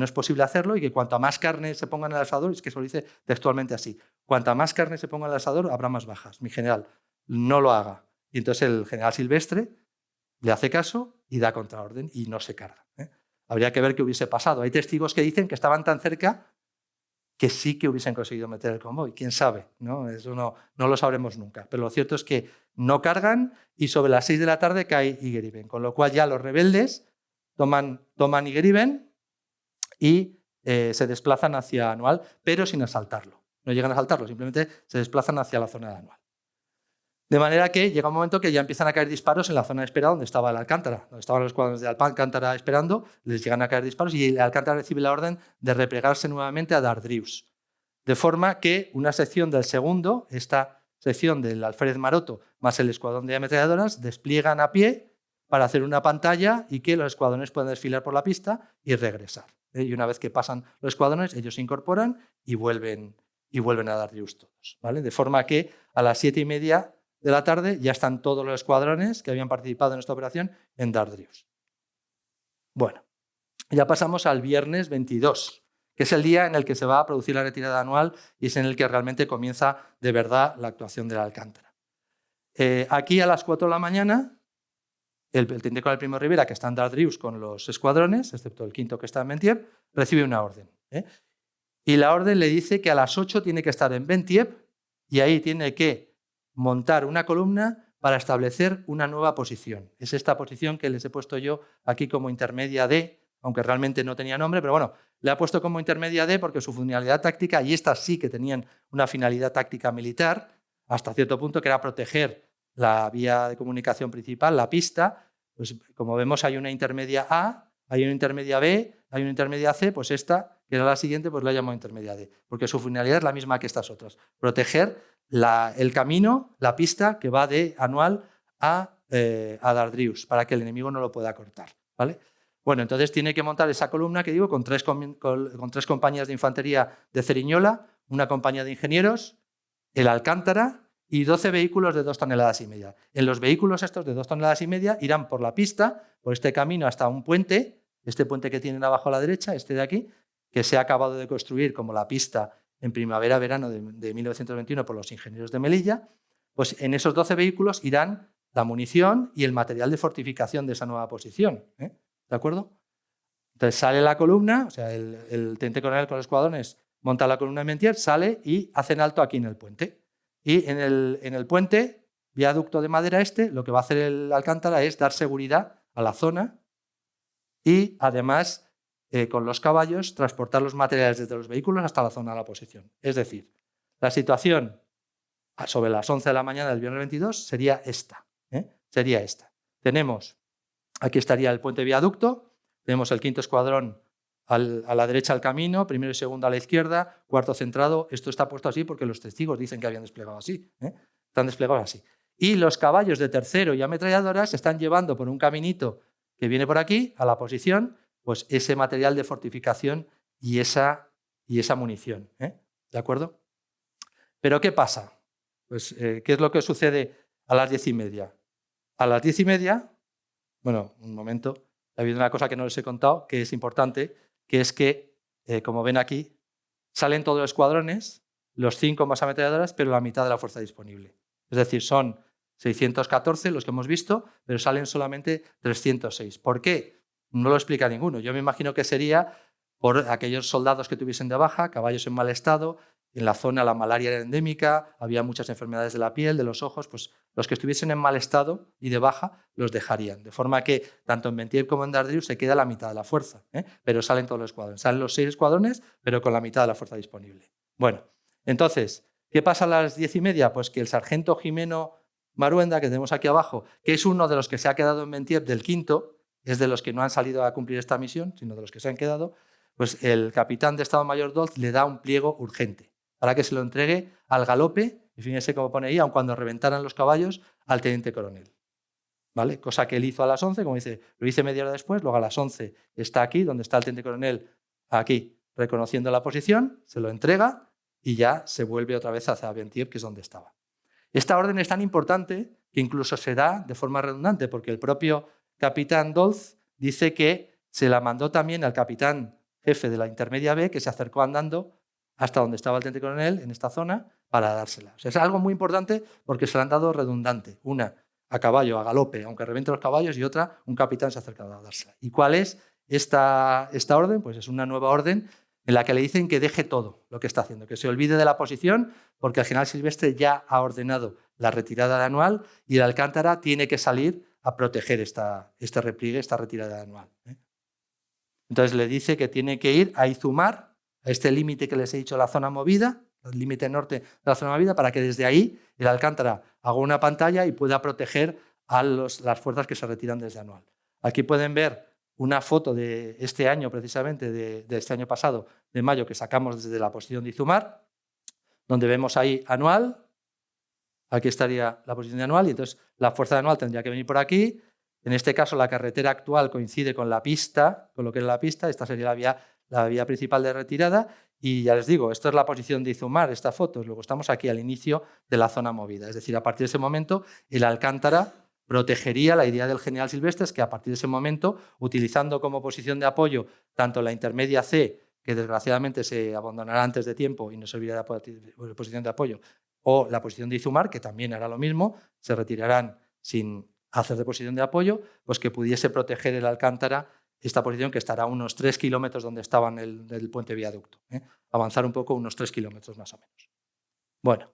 es posible hacerlo y que cuanta más carne se ponga en el asador, es que eso lo dice textualmente así, cuanta más carne se ponga en el asador habrá más bajas. Mi general, no lo haga. Y entonces el general Silvestre le hace caso y da contraorden y no se carga. Habría que ver qué hubiese pasado. Hay testigos que dicen que estaban tan cerca que sí que hubiesen conseguido meter el convoy. ¿Quién sabe? ¿No? Eso no lo sabremos nunca. Pero lo cierto es que no cargan y sobre las 6 de la tarde cae Igeriben, con lo cual ya los rebeldes toman Igeriben y se desplazan hacia Anual, pero sin asaltarlo. No llegan a asaltarlo, simplemente se desplazan hacia la zona de Anual. De manera que llega un momento que ya empiezan a caer disparos en la zona de espera donde estaba el Alcántara. Donde estaban los escuadrones de Alcántara esperando, les llegan a caer disparos y el Alcántara recibe la orden de replegarse nuevamente a Dardrius. De forma que una sección del segundo, esta sección del alférez Maroto más el escuadrón de ametralladoras, despliegan a pie para hacer una pantalla y que los escuadrones puedan desfilar por la pista y regresar. Y una vez que pasan los escuadrones, ellos se incorporan y vuelven a Dardrius todos, ¿vale? De forma que a las 7:30 de la tarde ya están todos los escuadrones que habían participado en esta operación en Dardrius. Bueno, ya pasamos al viernes 22, que es el día en el que se va a producir la retirada anual y es en el que realmente comienza de verdad la actuación del Alcántara. Aquí a las 4 de la mañana, el teniente coronel Primo Rivera, que está en Dardrius con los escuadrones, excepto el quinto que está en Bentiep, recibe una orden. Y la orden le dice que a las 8 tiene que estar en Bentiep y ahí tiene que montar una columna para establecer una nueva posición. Es esta posición que les he puesto yo aquí como intermedia D, aunque realmente no tenía nombre, pero bueno, le he puesto como intermedia D porque su finalidad táctica, y estas sí que tenían una finalidad táctica militar, hasta cierto punto, que era proteger la vía de comunicación principal, la pista. Pues como vemos hay una intermedia A, hay una intermedia B, hay una intermedia C, pues esta, que era la siguiente, pues la llamo intermedia D, porque su finalidad es la misma que estas otras, proteger el camino, la pista que va de Anual a Dardrius, para que el enemigo no lo pueda cortar, ¿vale? Bueno, entonces tiene que montar esa columna que digo con tres compañías de infantería de Ceriñola, una compañía de ingenieros, el Alcántara y 12 vehículos de 2,5 toneladas. En los vehículos estos de 2,5 toneladas irán por la pista, por este camino hasta un puente, este puente que tienen abajo a la derecha, este de aquí, que se ha acabado de construir como la pista en primavera-verano de 1921 por los ingenieros de Melilla. Pues en esos 12 vehículos irán la munición y el material de fortificación de esa nueva posición. ¿De acuerdo? Entonces sale la columna, o sea, el teniente coronel con los escuadrones monta la columna en Bentiep, sale y hacen alto aquí en el puente. Y en el puente, viaducto de madera lo que va a hacer el Alcántara es dar seguridad a la zona y además con los caballos transportar los materiales desde los vehículos hasta la zona de la posición. Es decir, la situación sobre las 11 de la mañana del viernes 22 sería esta. Sería esta. Aquí estaría el puente viaducto, tenemos el quinto escuadrón a la derecha del camino, primero y segundo a la izquierda, cuarto centrado. Esto está puesto así porque los testigos dicen que habían desplegado así. Están desplegados así. Y los caballos de tercero y ametralladoras están llevando por un caminito que viene por aquí a la posición, pues ese material de fortificación y esa munición. ¿De acuerdo? Pero ¿qué pasa? Pues, ¿qué es lo que sucede a las 10:30? A las 10:30, bueno, un momento, ha habido una cosa que no les he contado, que es importante, que es que, como ven aquí, salen todos los escuadrones, los 5 más ametralladoras, pero la mitad de la fuerza disponible. Es decir, son 614 los que hemos visto, pero salen solamente 306. ¿Por qué? No lo explica ninguno. Yo me imagino que sería por aquellos soldados que tuviesen de baja, caballos en mal estado. En la zona la malaria era endémica, había muchas enfermedades de la piel, de los ojos, pues los que estuviesen en mal estado y de baja los dejarían. De forma que tanto en Bentiep como en Dardrius se queda la mitad de la fuerza, pero salen todos los escuadrones. Salen los 6 escuadrones, pero con la mitad de la fuerza disponible. Bueno, entonces, ¿qué pasa a las 10:30? Pues que el sargento Jimeno Maruenda, que tenemos aquí abajo, que es uno de los que se ha quedado en Bentiep del quinto, es de los que no han salido a cumplir esta misión, sino de los que se han quedado, pues el capitán de Estado Mayor Dolz le da un pliego urgente para que se lo entregue al galope, y fíjense cómo pone ahí, aun cuando reventaran los caballos, al teniente coronel. ¿vale? Cosa que él hizo a las 11, como dice, lo hice media hora después, luego a las 11 está aquí, donde está el teniente coronel, aquí, reconociendo la posición, se lo entrega y ya se vuelve otra vez hacia Aventiev, que es donde estaba. Esta orden es tan importante que incluso se da de forma redundante, porque el propio capitán Dolz dice que se la mandó también al capitán jefe de la intermedia B, que se acercó andando hasta donde estaba el teniente coronel, en esta zona, para dársela. O sea, es algo muy importante porque se la han dado redundante. Una a caballo, a galope, aunque reviente los caballos, y otra, un capitán se ha acercado a dársela. ¿Y cuál es esta orden? Pues es una nueva orden en la que le dicen que deje todo lo que está haciendo, que se olvide de la posición, porque el general Silvestre ya ha ordenado la retirada de Anual y el Alcántara tiene que salir a proteger este repliegue, esta retirada de Anual. Entonces le dice que tiene que ir a Izumar, a este límite que les he dicho, la zona movida, el límite norte de la zona movida, para que desde ahí el Alcántara haga una pantalla y pueda proteger a las fuerzas que se retiran desde Anual. Aquí pueden ver una foto de este año, precisamente, de este año pasado, de mayo, que sacamos desde la posición de Izumar, donde vemos ahí Anual. Aquí estaría la posición de Anual y entonces la fuerza de Anual tendría que venir por aquí. En este caso, la carretera actual coincide con la pista, con lo que es la pista. Esta sería la vía principal de retirada. Y ya les digo, esto es la posición de Izumar, esta foto. Luego estamos aquí al inicio de la zona movida. Es decir, a partir de ese momento, el Alcántara protegería. La idea del general Silvestre es que a partir de ese momento, utilizando como posición de apoyo tanto la intermedia C, que desgraciadamente se abandonará antes de tiempo y no servirá de posición de apoyo, o la posición de Izumar, que también hará lo mismo, se retirarán sin hacer de posición de apoyo, pues que pudiese proteger el Alcántara, esta posición que estará a unos 3 kilómetros donde estaban el puente viaducto. Avanzar un poco, unos 3 kilómetros más o menos. Bueno,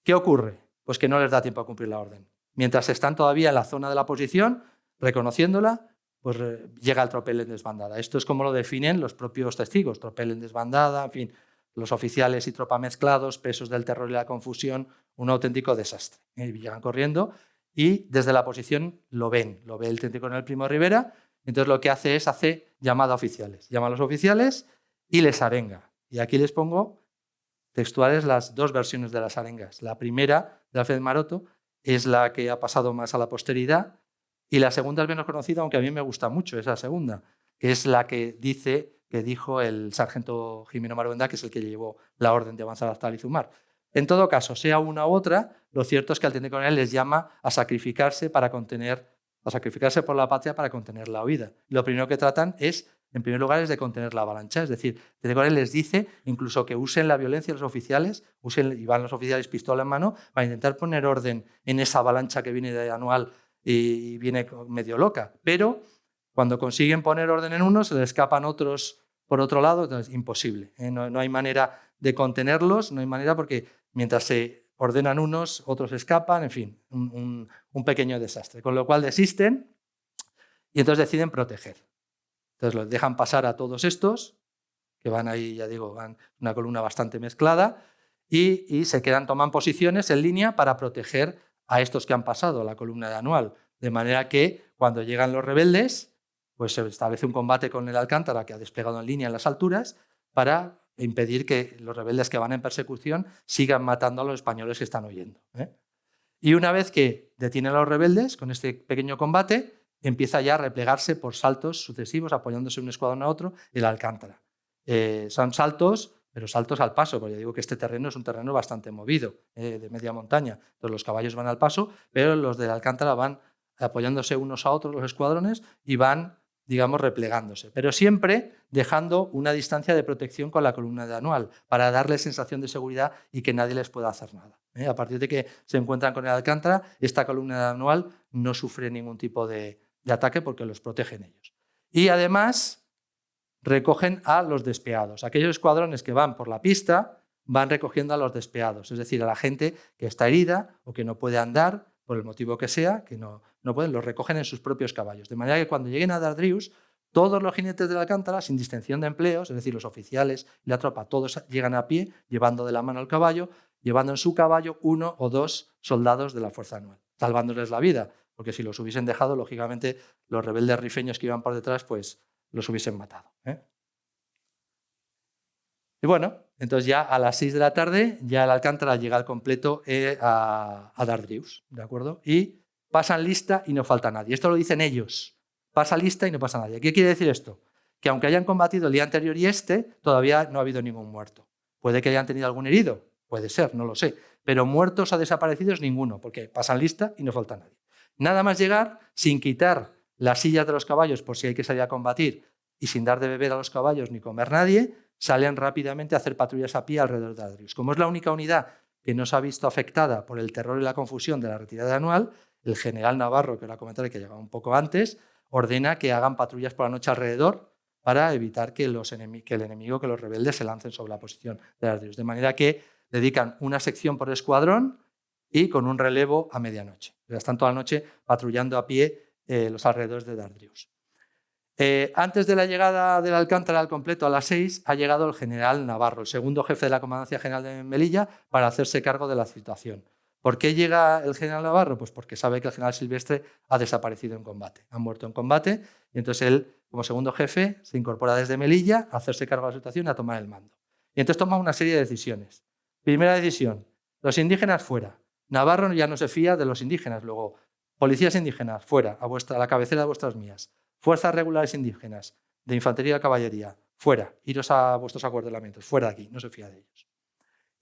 ¿qué ocurre? Pues que no les da tiempo a cumplir la orden. Mientras están todavía en la zona de la posición, reconociéndola, pues llega el tropel en desbandada. Esto es como lo definen los propios testigos, tropel en desbandada, en fin, los oficiales y tropa mezclados, pesos del terror y la confusión, un auténtico desastre. Llegan corriendo y desde la posición lo ve el teniente coronel Primo Rivera, entonces lo que hace es llamada a oficiales. Llama a los oficiales y les arenga. Y aquí les pongo textuales las dos versiones de las arengas. La primera, de Alfred Maroto, es la que ha pasado más a la posteridad, y la segunda es menos conocida, aunque a mí me gusta mucho esa segunda, que es la que dijo el sargento Jimeno Maruenda, que es el que llevó la orden de avanzar hasta Izumar. En todo caso, sea una u otra, lo cierto es que al teniente coronel les llama a sacrificarse por la patria para contener la huida. Lo primero que tratan es, en primer lugar, es de contener la avalancha. Es decir, el teniente coronel les dice incluso que usen la violencia los oficiales, y van los oficiales pistola en mano, para intentar poner orden en esa avalancha que viene de Anual y viene medio loca. Pero cuando consiguen poner orden en uno, se les escapan otros por otro lado, entonces imposible. No hay manera de contenerlos, no hay manera, porque mientras se ordenan unos, otros escapan, en fin, un pequeño desastre. Con lo cual desisten y entonces deciden proteger. Entonces los dejan pasar a todos estos, que van ahí, ya digo, van una columna bastante mezclada, y se toman posiciones en línea para proteger a estos que han pasado, a la columna de Anual. De manera que cuando llegan los rebeldes, pues se establece un combate con el Alcántara, que ha desplegado en línea en las alturas, para impedir que los rebeldes que van en persecución sigan matando a los españoles que están huyendo. Y una vez que detienen a los rebeldes, con este pequeño combate, empieza ya a replegarse por saltos sucesivos, apoyándose un escuadrón a otro, el Alcántara. Son saltos, pero saltos al paso, porque digo que este terreno es un terreno bastante movido, de media montaña. Entonces los caballos van al paso, pero los del Alcántara van apoyándose unos a otros, los escuadrones, y van, digamos, replegándose, pero siempre dejando una distancia de protección con la columna de Anual para darle sensación de seguridad y que nadie les pueda hacer nada. A partir de que se encuentran con el Alcántara, esta columna de Anual no sufre ningún tipo de ataque porque los protegen ellos. Y además recogen a los despeados. Aquellos escuadrones que van por la pista van recogiendo a los despeados, es decir, a la gente que está herida o que no puede andar, por el motivo que sea, que no pueden, los recogen en sus propios caballos. De manera que cuando lleguen a Dardrius, todos los jinetes de la Alcántara, sin distinción de empleos, es decir, los oficiales y la tropa, todos llegan a pie, llevando de la mano al caballo, llevando en su caballo 1 o 2 soldados de la Fuerza Anual, salvándoles la vida, porque si los hubiesen dejado, lógicamente, los rebeldes rifeños que iban por detrás, pues los hubiesen matado. Y bueno, entonces ya a las 6 de la tarde, ya el Alcántara llega al completo a Dardrius, ¿de acuerdo? Y pasan lista y no falta nadie. Esto lo dicen ellos. Pasa lista y no pasa nadie. ¿Qué quiere decir esto? Que aunque hayan combatido el día anterior y todavía no ha habido ningún muerto. Puede que hayan tenido algún herido, puede ser, no lo sé. Pero muertos o desaparecidos ninguno, porque pasan lista y no falta nadie. Nada más llegar, sin quitar las sillas de los caballos por si hay que salir a combatir y sin dar de beber a los caballos ni comer nadie, salen rápidamente a hacer patrullas a pie alrededor de Adrius. Como es la única unidad que no se ha visto afectada por el terror y la confusión de la retirada anual, el general Navarro, que ahora comentaré que llegaba un poco antes, ordena que hagan patrullas por la noche alrededor para evitar que el enemigo, que los rebeldes se lancen sobre la posición de Adrius. De manera que dedican una sección por escuadrón y con un relevo a medianoche. Están toda la noche patrullando a pie los alrededores de Dardrius. Antes de la llegada del Alcántara al completo a las 6, ha llegado el general Navarro, el segundo jefe de la Comandancia General de Melilla, para hacerse cargo de la situación. ¿Por qué llega el general Navarro? Pues porque sabe que el general Silvestre ha desaparecido en combate, ha muerto en combate, y entonces él, como segundo jefe, se incorpora desde Melilla a hacerse cargo de la situación y a tomar el mando. Y entonces toma una serie de decisiones. Primera decisión, los indígenas fuera. Navarro ya no se fía de los indígenas. Luego, policías indígenas, fuera, a la cabecera de vuestras mías. Fuerzas regulares indígenas, de infantería y caballería, fuera, iros a vuestros acuartelamientos, fuera de aquí, no se fía de ellos.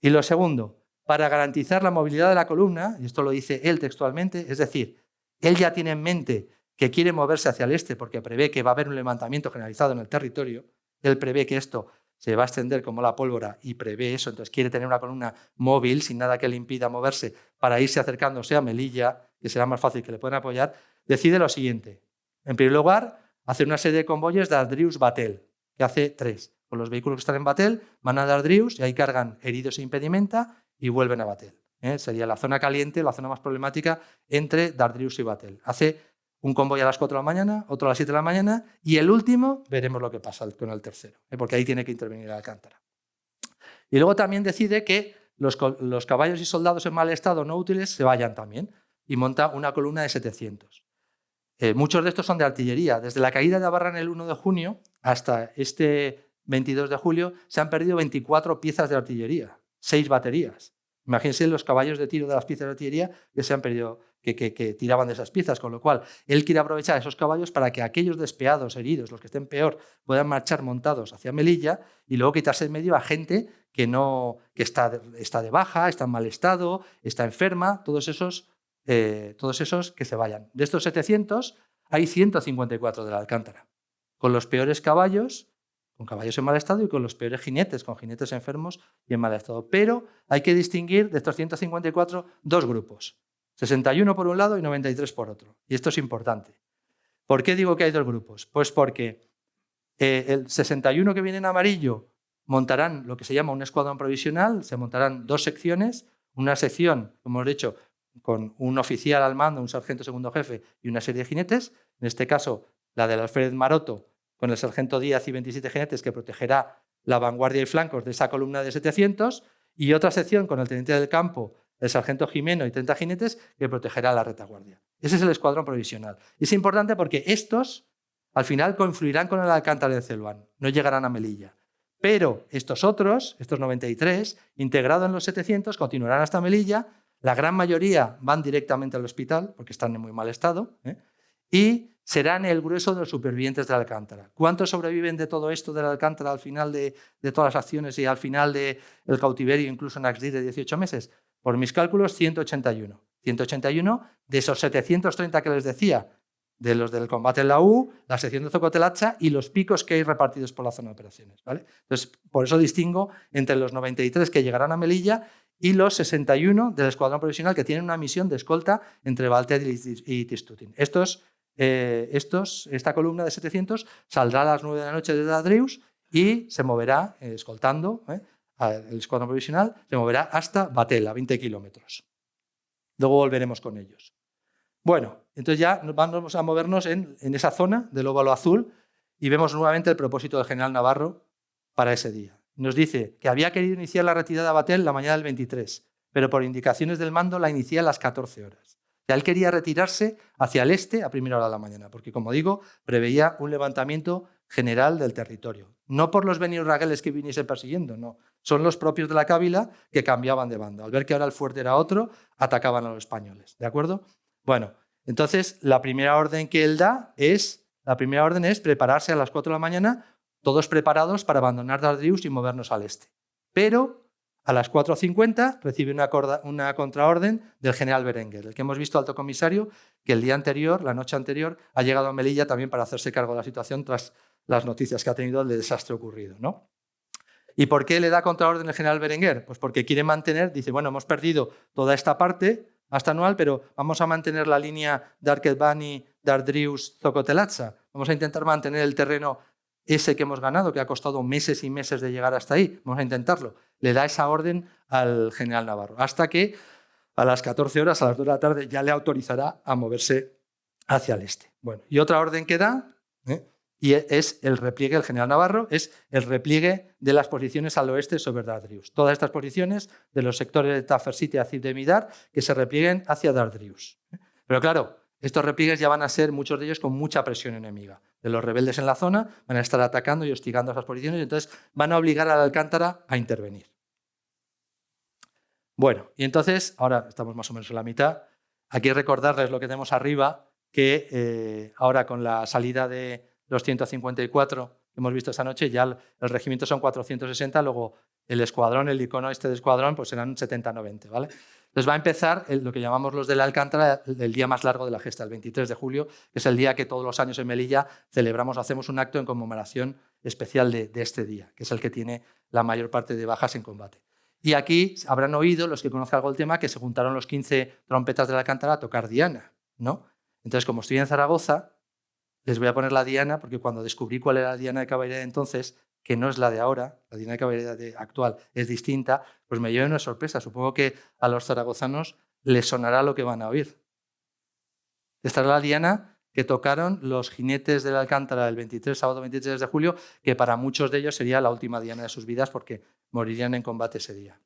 Y lo segundo, para garantizar la movilidad de la columna, y esto lo dice él textualmente, es decir, él ya tiene en mente que quiere moverse hacia el este porque prevé que va a haber un levantamiento generalizado en el territorio, él prevé que esto se va a extender como la pólvora y prevé eso, entonces quiere tener una columna móvil sin nada que le impida moverse para irse acercándose a Melilla, que será más fácil que le puedan apoyar, decide lo siguiente. En primer lugar, hace una serie de convoyes de Dardrius-Batel, que hace 3. Con los vehículos que están en Batel, van a Dardrius y ahí cargan heridos e impedimenta y vuelven a Batel. Sería la zona caliente, la zona más problemática entre Dardrius y Batel. Hace un convoy a las 4 de la mañana, otro a las 7 de la mañana y el último veremos lo que pasa con el tercero, porque ahí tiene que intervenir el Alcántara. Y luego también decide que los caballos y soldados en mal estado no útiles se vayan también y monta una columna de 700. Muchos de estos son de artillería. Desde la caída de Abarrán el 1 de junio hasta este 22 de julio se han perdido 24 piezas de artillería, 6 baterías. Imagínense los caballos de tiro de las piezas de artillería que se han perdido, que tiraban de esas piezas, con lo cual él quiere aprovechar esos caballos para que aquellos despeados, heridos, los que estén peor, puedan marchar montados hacia Melilla y luego quitarse en medio a gente que está de baja, está en mal estado, está enferma, todos esos que se vayan. De estos 700 hay 154 de la Alcántara, con los peores caballos, con caballos en mal estado y con los peores jinetes, con jinetes enfermos y en mal estado. Pero hay que distinguir de estos 154 dos grupos, 61 por un lado y 93 por otro. Y esto es importante. ¿Por qué digo que hay dos grupos? Pues porque el 61 que viene en amarillo montarán lo que se llama un escuadrón provisional, se montarán 2 secciones, una sección, como hemos dicho, con un oficial al mando, un sargento segundo jefe y una serie de jinetes, en este caso la del alférez Maroto, con el sargento Díaz y 27 jinetes que protegerá la vanguardia y flancos de esa columna de 700, y otra sección con el teniente del campo, el sargento Jimeno y 30 jinetes que protegerá la retaguardia. Ese es el escuadrón provisional. Y es importante porque estos al final confluirán con el Alcántara de Celuán, no llegarán a Melilla. Pero estos otros, estos 93, integrados en los 700, continuarán hasta Melilla. La gran mayoría van directamente al hospital porque están en muy mal estado, y serán el grueso de los supervivientes del Alcántara. ¿Cuántos sobreviven de todo esto del Alcántara al final de todas las acciones y al final del cautiverio, incluso en Axdir de 18 meses? Por mis cálculos, 181. 181 de esos 730 que les decía, de los del combate en la U, la sección de Zocotelacha y los picos que hay repartidos por la zona de operaciones, ¿vale? Entonces, por eso distingo entre los 93 que llegarán a Melilla y los 61 del escuadrón provisional que tienen una misión de escolta entre Valter y Tistutin. Esta columna de 700 saldrá a las 9 de la noche desde Adrius y se moverá escoltando, el escuadrón provisional se moverá hasta Batel, a 20 kilómetros. Luego volveremos con ellos. Bueno, entonces ya vamos a movernos en esa zona del óvalo azul y vemos nuevamente el propósito del general Navarro para ese día. Nos dice que había querido iniciar la retirada a Batel la mañana del 23, pero por indicaciones del mando la inicia a las 14 horas. O sea, él quería retirarse hacia el este a primera hora de la mañana, porque, como digo, preveía un levantamiento general del territorio. No por los benirragueles que viniesen persiguiendo, no. Son los propios de la Cávila que cambiaban de bando. Al ver que ahora el fuerte era otro, atacaban a los españoles. ¿De acuerdo? Bueno, Entonces, la primera orden que él da es prepararse a las 4 de la mañana, todos preparados para abandonar Dardrius y movernos al este. Pero a las 4:50 recibe una contraorden del general Berenguer, el que hemos visto alto comisario, que el día anterior, la noche anterior, ha llegado a Melilla también para hacerse cargo de la situación tras las noticias que ha tenido del desastre ocurrido, ¿no? ¿Y por qué le da contraorden el general Berenguer? Pues porque quiere mantener, dice, bueno, hemos perdido toda esta parte hasta Anual, pero vamos a mantener la línea Darquet-Bani, Dardrius, Zocotelatza. Vamos a intentar mantener el terreno ese que hemos ganado, que ha costado meses y meses de llegar hasta ahí. Vamos a intentarlo. Le da esa orden al general Navarro, hasta que a las 14 horas, a las 2 de la tarde, ya le autorizará a moverse hacia el este. Bueno, y otra orden que da, y es el repliegue del general Navarro, es el repliegue de las posiciones al oeste sobre Dardrius. Todas estas posiciones de los sectores de Tafersit y Acib de Midar que se replieguen hacia Dardrius. Pero claro, estos repliegues ya van a ser, muchos de ellos, con mucha presión enemiga. De los rebeldes en la zona van a estar atacando y hostigando esas posiciones y entonces van a obligar a la Alcántara a intervenir. Bueno, y entonces, ahora estamos más o menos en la mitad. Aquí recordarles lo que tenemos arriba, que ahora con la salida de los 154 que hemos visto esta noche, ya el regimiento son 460, luego el escuadrón, el icono este de escuadrón, pues serán 70-90, ¿vale? Entonces va a empezar lo que llamamos los de la Alcántara, el día más largo de la gesta, el 23 de julio, que es el día que todos los años en Melilla hacemos un acto en conmemoración especial de este día, que es el que tiene la mayor parte de bajas en combate. Y aquí habrán oído, los que conozcan algo el tema, que se juntaron los 15 trompetas de la Alcántara a tocar diana, ¿no? Entonces, como estoy en Zaragoza, les voy a poner la diana, porque cuando descubrí cuál era la diana de caballería de entonces, que no es la de ahora, la diana de caballería actual es distinta, pues me llevé una sorpresa. Supongo que a los zaragozanos les sonará lo que van a oír. Esta es la diana que tocaron los jinetes de la Alcántara el sábado 23 de julio, que para muchos de ellos sería la última diana de sus vidas porque morirían en combate ese día.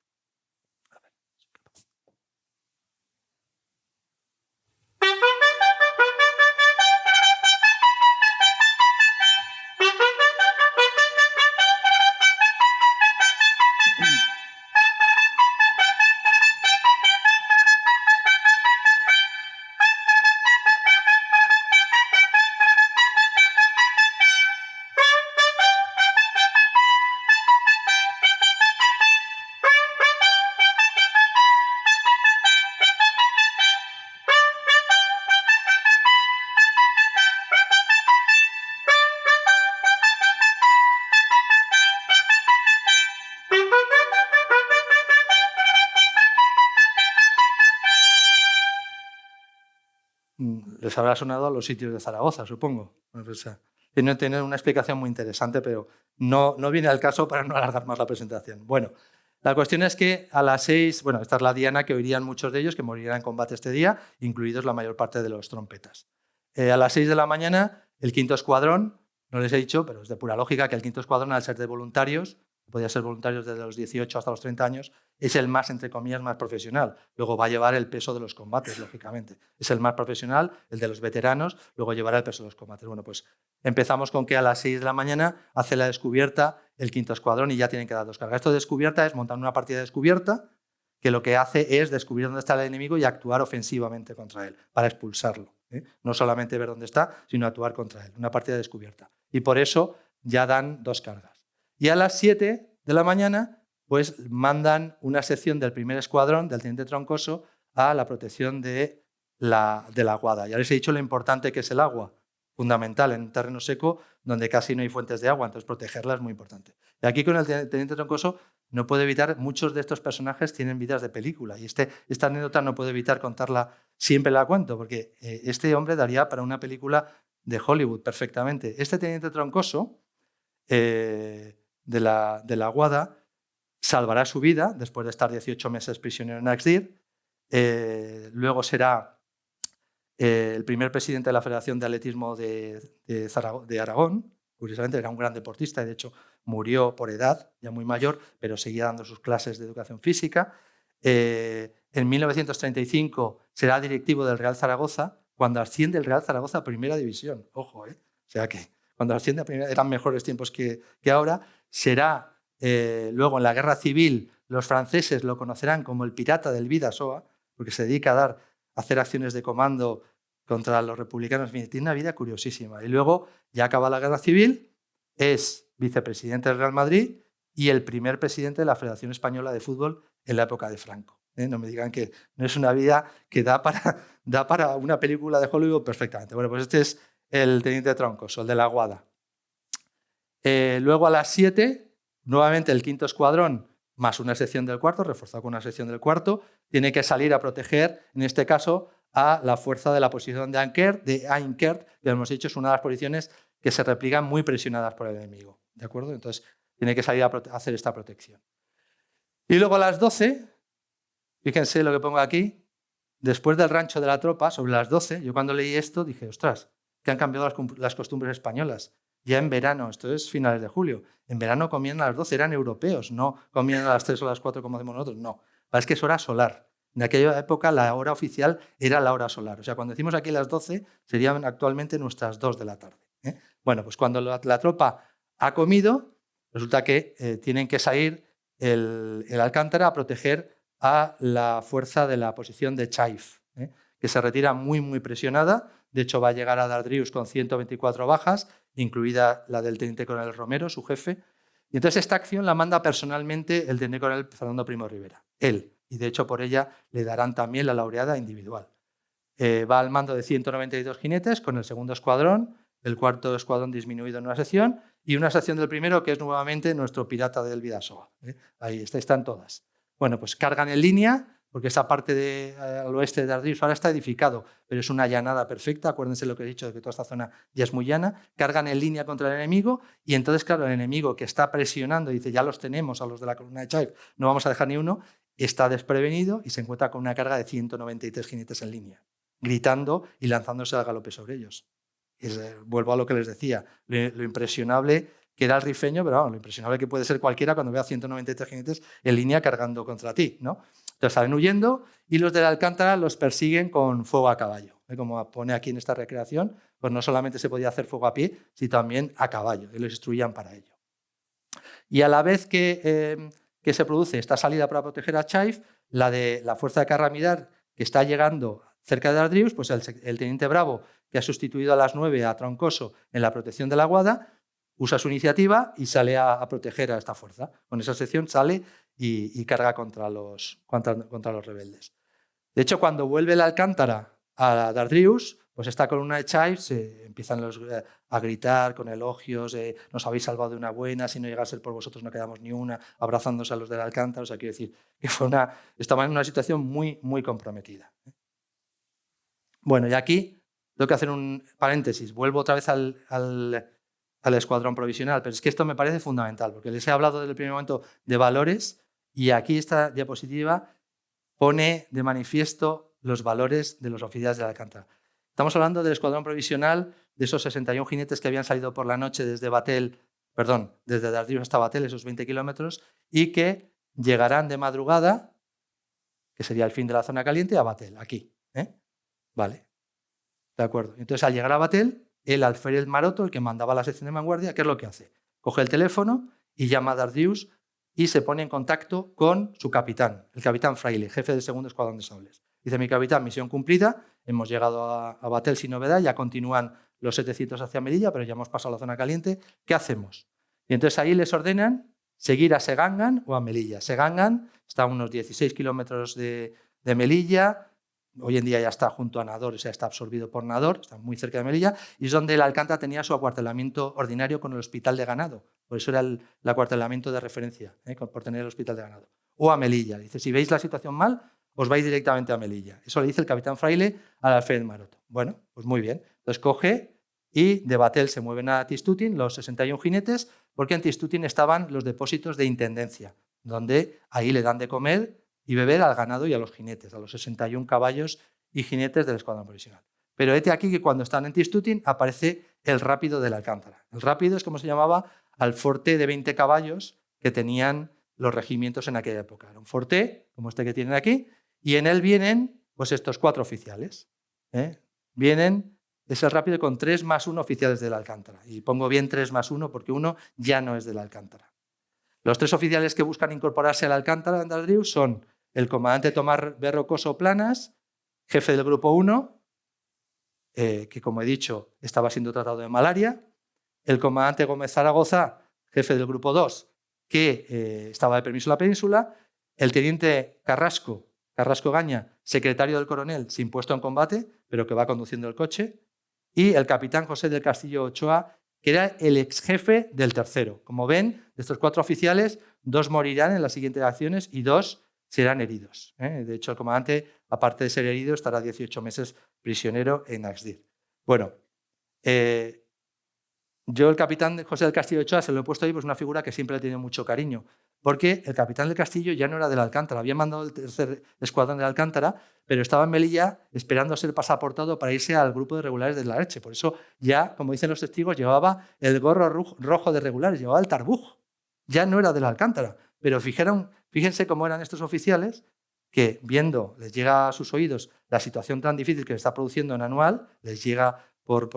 Les habrá sonado a los sitios de Zaragoza, supongo. Tiene una explicación muy interesante, pero no viene al caso para no alargar más la presentación. Bueno, la cuestión es que a las 6, bueno, esta es la diana que oirían muchos de ellos, que morirían en combate este día, incluidos la mayor parte de los trompetas. A las 6 de la mañana, el 5º escuadrón, no les he dicho, pero es de pura lógica que el 5º escuadrón, al ser de voluntarios, podía ser voluntarios desde los 18 hasta los 30 años, es el más, entre comillas, más profesional. Luego va a llevar el peso de los combates, lógicamente. Es el más profesional, el de los veteranos, luego llevará el peso de los combates. Bueno, pues empezamos con que a las 6 de la mañana hace la descubierta el 5º escuadrón y ya tienen que dar 2 cargas. Esto de descubierta es montar una partida de descubierta que lo que hace es descubrir dónde está el enemigo y actuar ofensivamente contra él, para expulsarlo. No solamente ver dónde está, sino actuar contra él. Una partida de descubierta. Y por eso ya dan 2 cargas. Y a las 7 de la mañana pues mandan una sección del 1er escuadrón, del teniente Troncoso, a la protección de la Guada. Ya les he dicho lo importante que es el agua, fundamental en un terreno seco donde casi no hay fuentes de agua, entonces protegerla es muy importante. Y aquí con el teniente Troncoso no puedo evitar, muchos de estos personajes tienen vidas de película y esta anécdota no puedo evitar contarla, siempre la cuento, porque este hombre daría para una película de Hollywood perfectamente. Este teniente Troncoso de la Guada salvará su vida después de estar 18 meses prisionero en Axdir. Luego será el primer presidente de la Federación de Atletismo de Aragón. Curiosamente era un gran deportista y de hecho murió por edad, ya muy mayor, pero seguía dando sus clases de educación física. En 1935 será directivo del Real Zaragoza cuando asciende el Real Zaragoza a Primera División. Ojo, o sea que cuando asciende a Primera eran mejores tiempos que ahora. Será luego en la Guerra Civil, los franceses lo conocerán como el pirata del Bidasoa, porque se dedica a hacer acciones de comando contra los republicanos. Tiene una vida curiosísima. Y luego ya acaba la guerra civil, es vicepresidente del Real Madrid y el primer presidente de la Federación Española de Fútbol en la época de Franco. No me digan que no es una vida que da para una película de Hollywood perfectamente. Bueno, pues este es el teniente Troncoso, el de la Guada. Luego a las 7, nuevamente el 5º escuadrón, más una sección del 4º, reforzado con una sección del 4º, tiene que salir a proteger, en este caso, a la fuerza de la posición de Ainkert, que hemos dicho es una de las posiciones que se replican muy presionadas por el enemigo. ¿De acuerdo? Entonces, tiene que salir a hacer esta protección. Y luego a las 12, fíjense lo que pongo aquí, después del rancho de la tropa, sobre las 12, yo cuando leí esto dije, ostras, que han cambiado las costumbres españolas. Ya en verano, esto es finales de julio, en verano comían a las 12, eran europeos, no comían a las 3 o a las 4 como hacemos nosotros, no. Es que es hora solar. En aquella época la hora oficial era la hora solar. O sea, cuando decimos aquí las 12, serían actualmente nuestras 2 de la tarde. Bueno, pues cuando la tropa ha comido, resulta que tienen que salir el Alcántara a proteger a la fuerza de la posición de Chaif, que se retira muy, muy presionada. De hecho, va a llegar a Dardrius con 124 bajas, incluida la del teniente coronel Romero, su jefe. Y entonces esta acción la manda personalmente el teniente coronel Fernando Primo de Rivera, él. Y de hecho por ella le darán también la laureada individual. Va al mando de 192 jinetes con el 2º escuadrón, el 4º escuadrón disminuido en una sección y una sección del primero que es nuevamente nuestro pirata del Bidasoa. Ahí están todas. Bueno, pues cargan en línea, porque esa parte al oeste de Dardrius ahora está edificado, pero es una llanada perfecta. Acuérdense lo que he dicho, de que toda esta zona ya es muy llana. Cargan en línea contra el enemigo y entonces, claro, el enemigo que está presionando, dice, ya los tenemos a los de la columna de Chaif, no vamos a dejar ni uno, está desprevenido y se encuentra con una carga de 193 jinetes en línea, gritando y lanzándose al galope sobre ellos. Vuelvo a lo que les decía, lo impresionable que era el rifeño, pero bueno, lo impresionable que puede ser cualquiera cuando vea 193 jinetes en línea cargando contra ti, ¿no? Entonces salen huyendo y los del Alcántara los persiguen con fuego a caballo. Como pone aquí en esta recreación, pues no solamente se podía hacer fuego a pie, sino también a caballo, y los instruían para ello. Y a la vez que se produce esta salida para proteger a Chaif, la de la fuerza de Carramidar, que está llegando cerca de Dardrius, pues el teniente Bravo, que ha sustituido a las 9 a Troncoso en la protección de la Guada, usa su iniciativa y sale a proteger a esta fuerza. Con esa sección sale y carga contra los rebeldes. De hecho, cuando vuelve el Alcántara a Dardrius, pues esta columna de Chaif se empiezan a gritar con elogios, nos habéis salvado de una buena, si no llega a ser por vosotros no quedamos ni una, abrazándose a los del Alcántara. O sea, quiero decir que estaban en una situación muy, muy comprometida. Bueno, y aquí tengo que hacer un paréntesis. Vuelvo otra vez al escuadrón provisional, pero es que esto me parece fundamental, porque les he hablado desde el primer momento de valores y aquí esta diapositiva pone de manifiesto los valores de los oficiales de la Alcántara. Estamos hablando del escuadrón provisional, de esos 61 jinetes que habían salido por la noche desde Dardrius hasta Batel, esos 20 kilómetros, y que llegarán de madrugada, que sería el fin de la zona caliente, a Batel, aquí. Vale, de acuerdo. Entonces, al llegar a Batel, el alférez Maroto, el que mandaba la sección de vanguardia, ¿qué es lo que hace? Coge el teléfono y llama a Dardrius y se pone en contacto con su capitán, el capitán Fraile, jefe del 2º escuadrón de sables. Dice, mi capitán, misión cumplida, hemos llegado a Batel sin novedad, ya continúan los 700 hacia Melilla, pero ya hemos pasado la zona caliente, ¿qué hacemos? Y entonces ahí les ordenan seguir a Segangan o a Melilla. Segangan está a unos 16 kilómetros de Melilla, hoy en día ya está junto a Nador, o sea, está absorbido por Nador, está muy cerca de Melilla, y es donde el Alcántara tenía su acuartelamiento ordinario con el hospital de ganado. Por eso era el acuartelamiento de referencia, por tener el hospital de ganado. O a Melilla. Dice, si veis la situación mal, os vais directamente a Melilla. Eso le dice el capitán Fraile al alférez Maroto. Bueno, pues muy bien. Entonces coge y de Batel se mueven a Tistutin, los 61 jinetes, porque en Tistutin estaban los depósitos de intendencia, donde ahí le dan de comer y beber al ganado y a los jinetes, a los 61 caballos y jinetes del escuadrón provisional. Pero hete aquí que cuando están en Tistutin aparece el rápido del Alcántara. El rápido es como se llamaba al forte de 20 caballos que tenían los regimientos en aquella época. Era un forte, como este que tienen aquí, y en él vienen pues estos 4 oficiales. Es el rápido con 3 más 1 oficiales del Alcántara. Y pongo bien 3 más 1 porque uno ya no es del Alcántara. Los 3 oficiales que buscan incorporarse al Alcántara de Dardrius son el comandante Tomás Berrocoso Planas, jefe del grupo 1, que como he dicho, estaba siendo tratado de malaria. El comandante Gómez Zaragoza, jefe del Grupo 2, que estaba de permiso en la península. El teniente Carrasco Gaña, secretario del coronel, sin puesto en combate, pero que va conduciendo el coche. Y el capitán José del Castillo Ochoa, que era el ex jefe del tercero. Como ven, de estos 4 oficiales, 2 morirán en las siguientes acciones y 2 serán heridos. De hecho, el comandante, aparte de ser herido, estará 18 meses prisionero en Axdir. Bueno, yo el capitán José del Castillo Ochoa se lo he puesto ahí, pues una figura que siempre le he tenido mucho cariño, porque el capitán del Castillo ya no era del Alcántara, había mandado el tercer escuadrón del Alcántara, pero estaba en Melilla esperando a ser pasaportado para irse al grupo de regulares de la Leche. Por eso ya, como dicen los testigos, llevaba el gorro rojo de regulares, llevaba el tarbuj. Ya no era del Alcántara, pero fíjense cómo eran estos oficiales que, viendo, les llega a sus oídos la situación tan difícil que se está produciendo en Anual, les llega por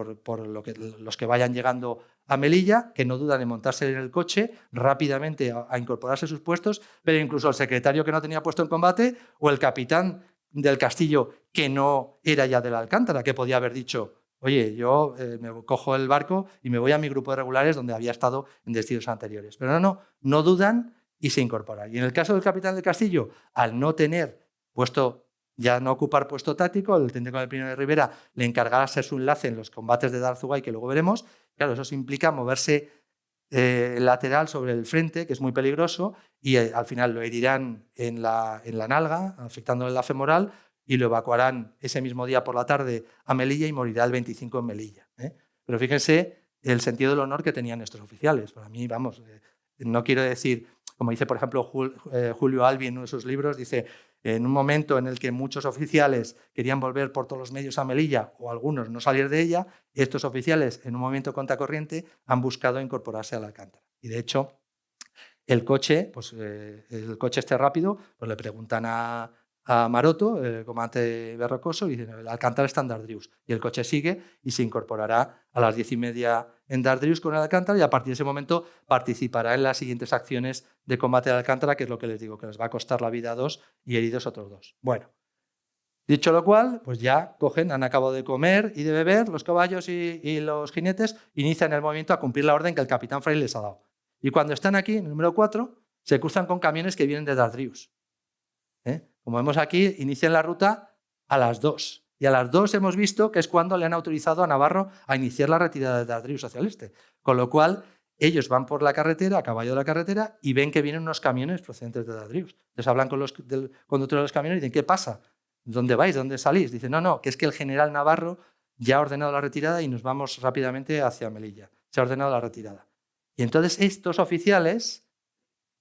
los que vayan llegando a Melilla, que no dudan en montarse en el coche rápidamente a incorporarse a sus puestos, pero incluso el secretario que no tenía puesto en combate o el capitán del Castillo que no era ya del Alcántara, que podía haber dicho, oye, yo me cojo el barco y me voy a mi grupo de regulares donde había estado en destinos anteriores. Pero no dudan y se incorporan. Y en el caso del capitán del Castillo, al no tener puesto, ya no ocupar puesto táctico, el teniente coronel Pino de Rivera le encargará ser su enlace en los combates de Darzugay, que luego veremos. Claro, eso implica moverse lateral sobre el frente, que es muy peligroso, y al final lo herirán en la nalga, afectándole la femoral, y lo evacuarán ese mismo día por la tarde a Melilla y morirá el 25 en Melilla. Pero fíjense el sentido del honor que tenían estos oficiales. Para mí, vamos, no quiero decir, como dice, por ejemplo, Julio Albi en uno de sus libros, dice, en un momento en el que muchos oficiales querían volver por todos los medios a Melilla o algunos no salir de ella, estos oficiales, en un momento contracorriente, han buscado incorporarse al Alcántara. Y de hecho, el coche este rápido, pues le preguntan a Maroto, el comandante Berrocoso, y dicen, el Alcántara está en Dardrius. Y el coche sigue y se incorporará a las 10:30 en Dardrius con el Alcántara, y a partir de ese momento participará en las siguientes acciones de combate del Alcántara, que es lo que les digo, que les va a costar la vida a 2 y heridos otros 2. Bueno, dicho lo cual, pues ya han acabado de comer y de beber, los caballos y los jinetes inician el movimiento a cumplir la orden que el capitán Fraile les ha dado. Y cuando están aquí, en el número 4, se cruzan con camiones que vienen de Dardrius. Como vemos aquí, inician la ruta a las 2. Y a las 2 hemos visto que es cuando le han autorizado a Navarro a iniciar la retirada de Dardrius hacia el este. Con lo cual, ellos van por la carretera, a caballo de la carretera, y ven que vienen unos camiones procedentes de Dardrius. Entonces hablan con del conductor de los camiones y dicen, ¿qué pasa? ¿Dónde vais? ¿Dónde salís? Dicen, no, que es que el general Navarro ya ha ordenado la retirada y nos vamos rápidamente hacia Melilla. Se ha ordenado la retirada. Y entonces estos oficiales,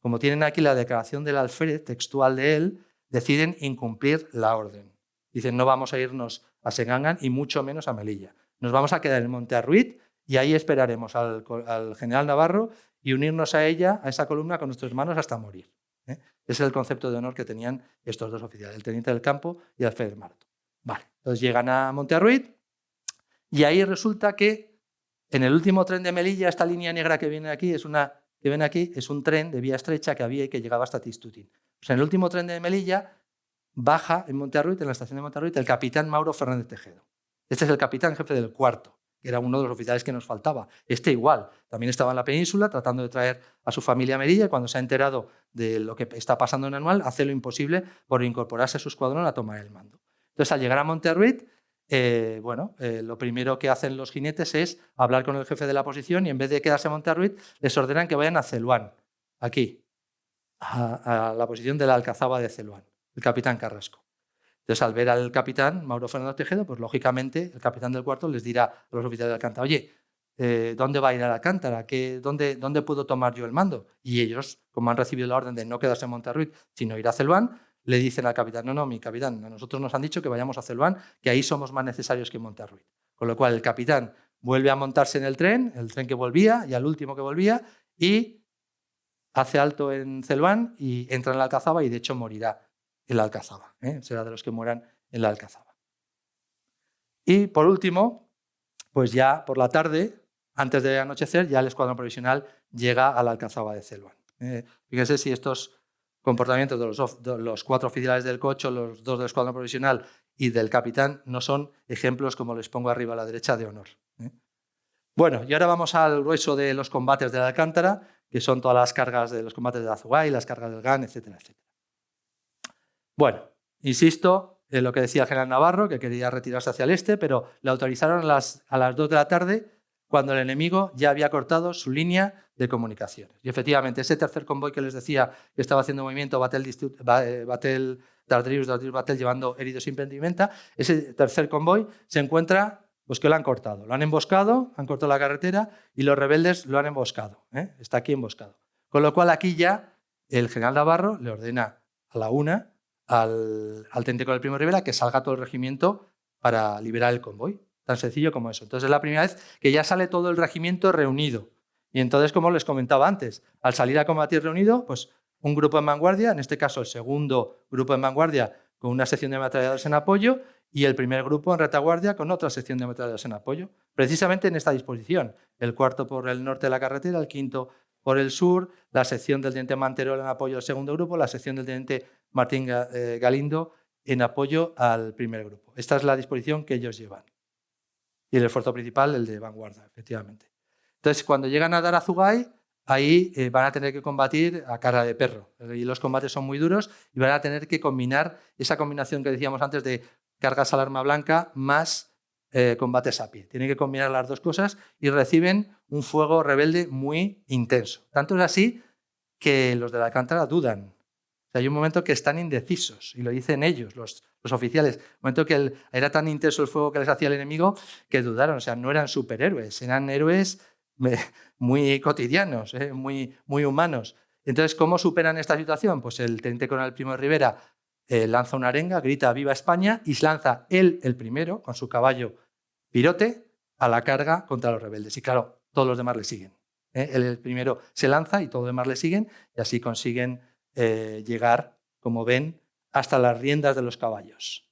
como tienen aquí la declaración del alférez textual de él, deciden incumplir la orden. Dicen, no vamos a irnos a Segangan y mucho menos a Melilla. Nos vamos a quedar en Monte Arruit y ahí esperaremos al general Navarro y unirnos a ella, a esa columna, con nuestros hermanos hasta morir. Ese es el concepto de honor que tenían estos 2 oficiales, el teniente del campo y el alférez Maroto. Vale, entonces llegan a Monte Arruit y ahí resulta que en el último tren de Melilla, esta línea negra que viene aquí es un tren de vía estrecha que había y que llegaba hasta Tistutin. Pues en el último tren de Melilla baja en Monte Arruit, en la estación de Monte Arruit, el capitán Mauro Fernández Tejedo. Este es el capitán jefe del 4º, que era uno de los oficiales que nos faltaba. Este igual, también estaba en la península tratando de traer a su familia a Melilla, y cuando se ha enterado de lo que está pasando en Anual, hace lo imposible por incorporarse a su escuadrón a tomar el mando. Entonces, al llegar a Monte Arruit, lo primero que hacen los jinetes es hablar con el jefe de la posición y en vez de quedarse en Monte Arruit, les ordenan que vayan a Celuán, aquí, a la posición de la alcazaba de Celuán, el capitán Carrasco. Entonces, al ver al capitán Mauro Fernández Tejedo, pues lógicamente el capitán del 4º les dirá a los oficiales de Alcántara, oye, ¿dónde va a ir a Alcántara? ¿Dónde puedo tomar yo el mando? Y ellos, como han recibido la orden de no quedarse en Monte Arruit, sino ir a Celuán, le dicen al capitán, no, mi capitán, a nosotros nos han dicho que vayamos a Celuán, que ahí somos más necesarios que en Monte Arruit. Con lo cual el capitán vuelve a montarse en el tren que volvía y al último que volvía, y hace alto en Celuán y entra en la alcazaba y de hecho morirá en la alcazaba. Será de los que mueran en la alcazaba. Y por último, pues ya por la tarde, antes de anochecer, ya el escuadrón provisional llega a la alcazaba de Celuán. Fíjense si estos comportamientos de los 4 oficiales del coche, los 2 del escuadrón provisional y del capitán no son ejemplos, como les pongo arriba a la derecha, de honor. Bueno, y ahora vamos al grueso de los combates de la Alcántara, que son todas las cargas de los combates de Azugay, las cargas del GAN, etcétera, etcétera. Bueno, insisto en lo que decía el general Navarro, que quería retirarse hacia el este, pero le autorizaron a las 2 de la tarde, cuando el enemigo ya había cortado su línea de comunicaciones. Y efectivamente, ese tercer convoy que les decía que estaba haciendo movimiento Batel llevando heridos sin impedimenta, ese tercer convoy se encuentra pues que lo han cortado. Lo han emboscado, han cortado la carretera y los rebeldes lo han emboscado. Está aquí emboscado. Con lo cual aquí ya el general Navarro le ordena a la una al teniente coronel Primo de Rivera que salga todo el regimiento para liberar el convoy. Tan sencillo como eso. Entonces es la primera vez que ya sale todo el regimiento reunido. Y entonces, como les comentaba antes, al salir a combatir reunido, pues un grupo en vanguardia, en este caso el segundo grupo en vanguardia con una sección de ametralladores en apoyo y el primer grupo en retaguardia con otra sección de ametralladores en apoyo. Precisamente en esta disposición. El cuarto por el norte de la carretera, el quinto por el sur, la sección del teniente Manterol en apoyo al segundo grupo, la sección del teniente Martín Galindo en apoyo al primer grupo. Esta es la disposición que ellos llevan. Y el esfuerzo principal, el de vanguardia, efectivamente. Entonces, cuando llegan a Darazugay, ahí van a tener que combatir a cara de perro. Y los combates son muy duros y van a tener que combinar esa combinación que decíamos antes de cargas al arma blanca más combates a pie. Tienen que combinar las dos cosas y reciben un fuego rebelde muy intenso. Tanto es así que los de la Alcántara dudan. O sea, hay un momento que están indecisos, y lo dicen ellos, los oficiales. Un momento que era tan intenso el fuego que les hacía el enemigo que dudaron. O sea, no eran superhéroes, eran héroes muy cotidianos, muy humanos. Entonces, ¿cómo superan esta situación? Pues el teniente coronel Primo de Rivera lanza una arenga, grita ¡Viva España! Y se lanza él, el primero, con su caballo Pirote, a la carga contra los rebeldes. Y claro, todos los demás le siguen. Él el primero se lanza y todos los demás le siguen, y así consiguen llegar, como ven, hasta las riendas de los caballos.